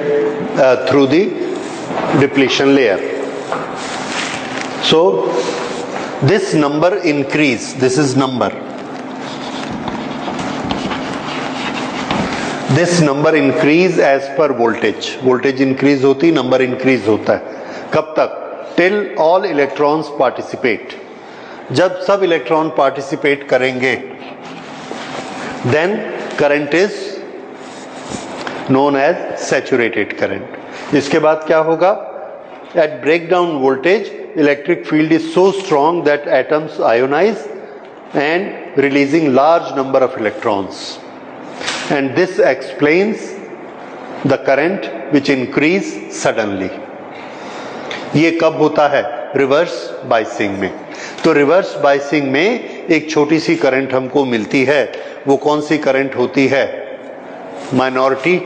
through the depletion layer. So this number increase, this is number, this number increase as per voltage. Voltage increase होती, number increase होता है। कब तक? Till all electrons participate. जब सब इलेक्ट्रॉन पार्टिसिपेट करेंगे, then current is known as saturated current। इसके बाद क्या होगा? At breakdown voltage, electric field is so strong that atoms ionize and releasing large number of electrons, and this explains the current which increase suddenly। ये कब होता है? रिवर्स बाइसिंग में। तो रिवर्स बाइसिंग में एक छोटी सी करंट हमको मिलती है, वो कौन सी करंट होती है? माइनॉरिटी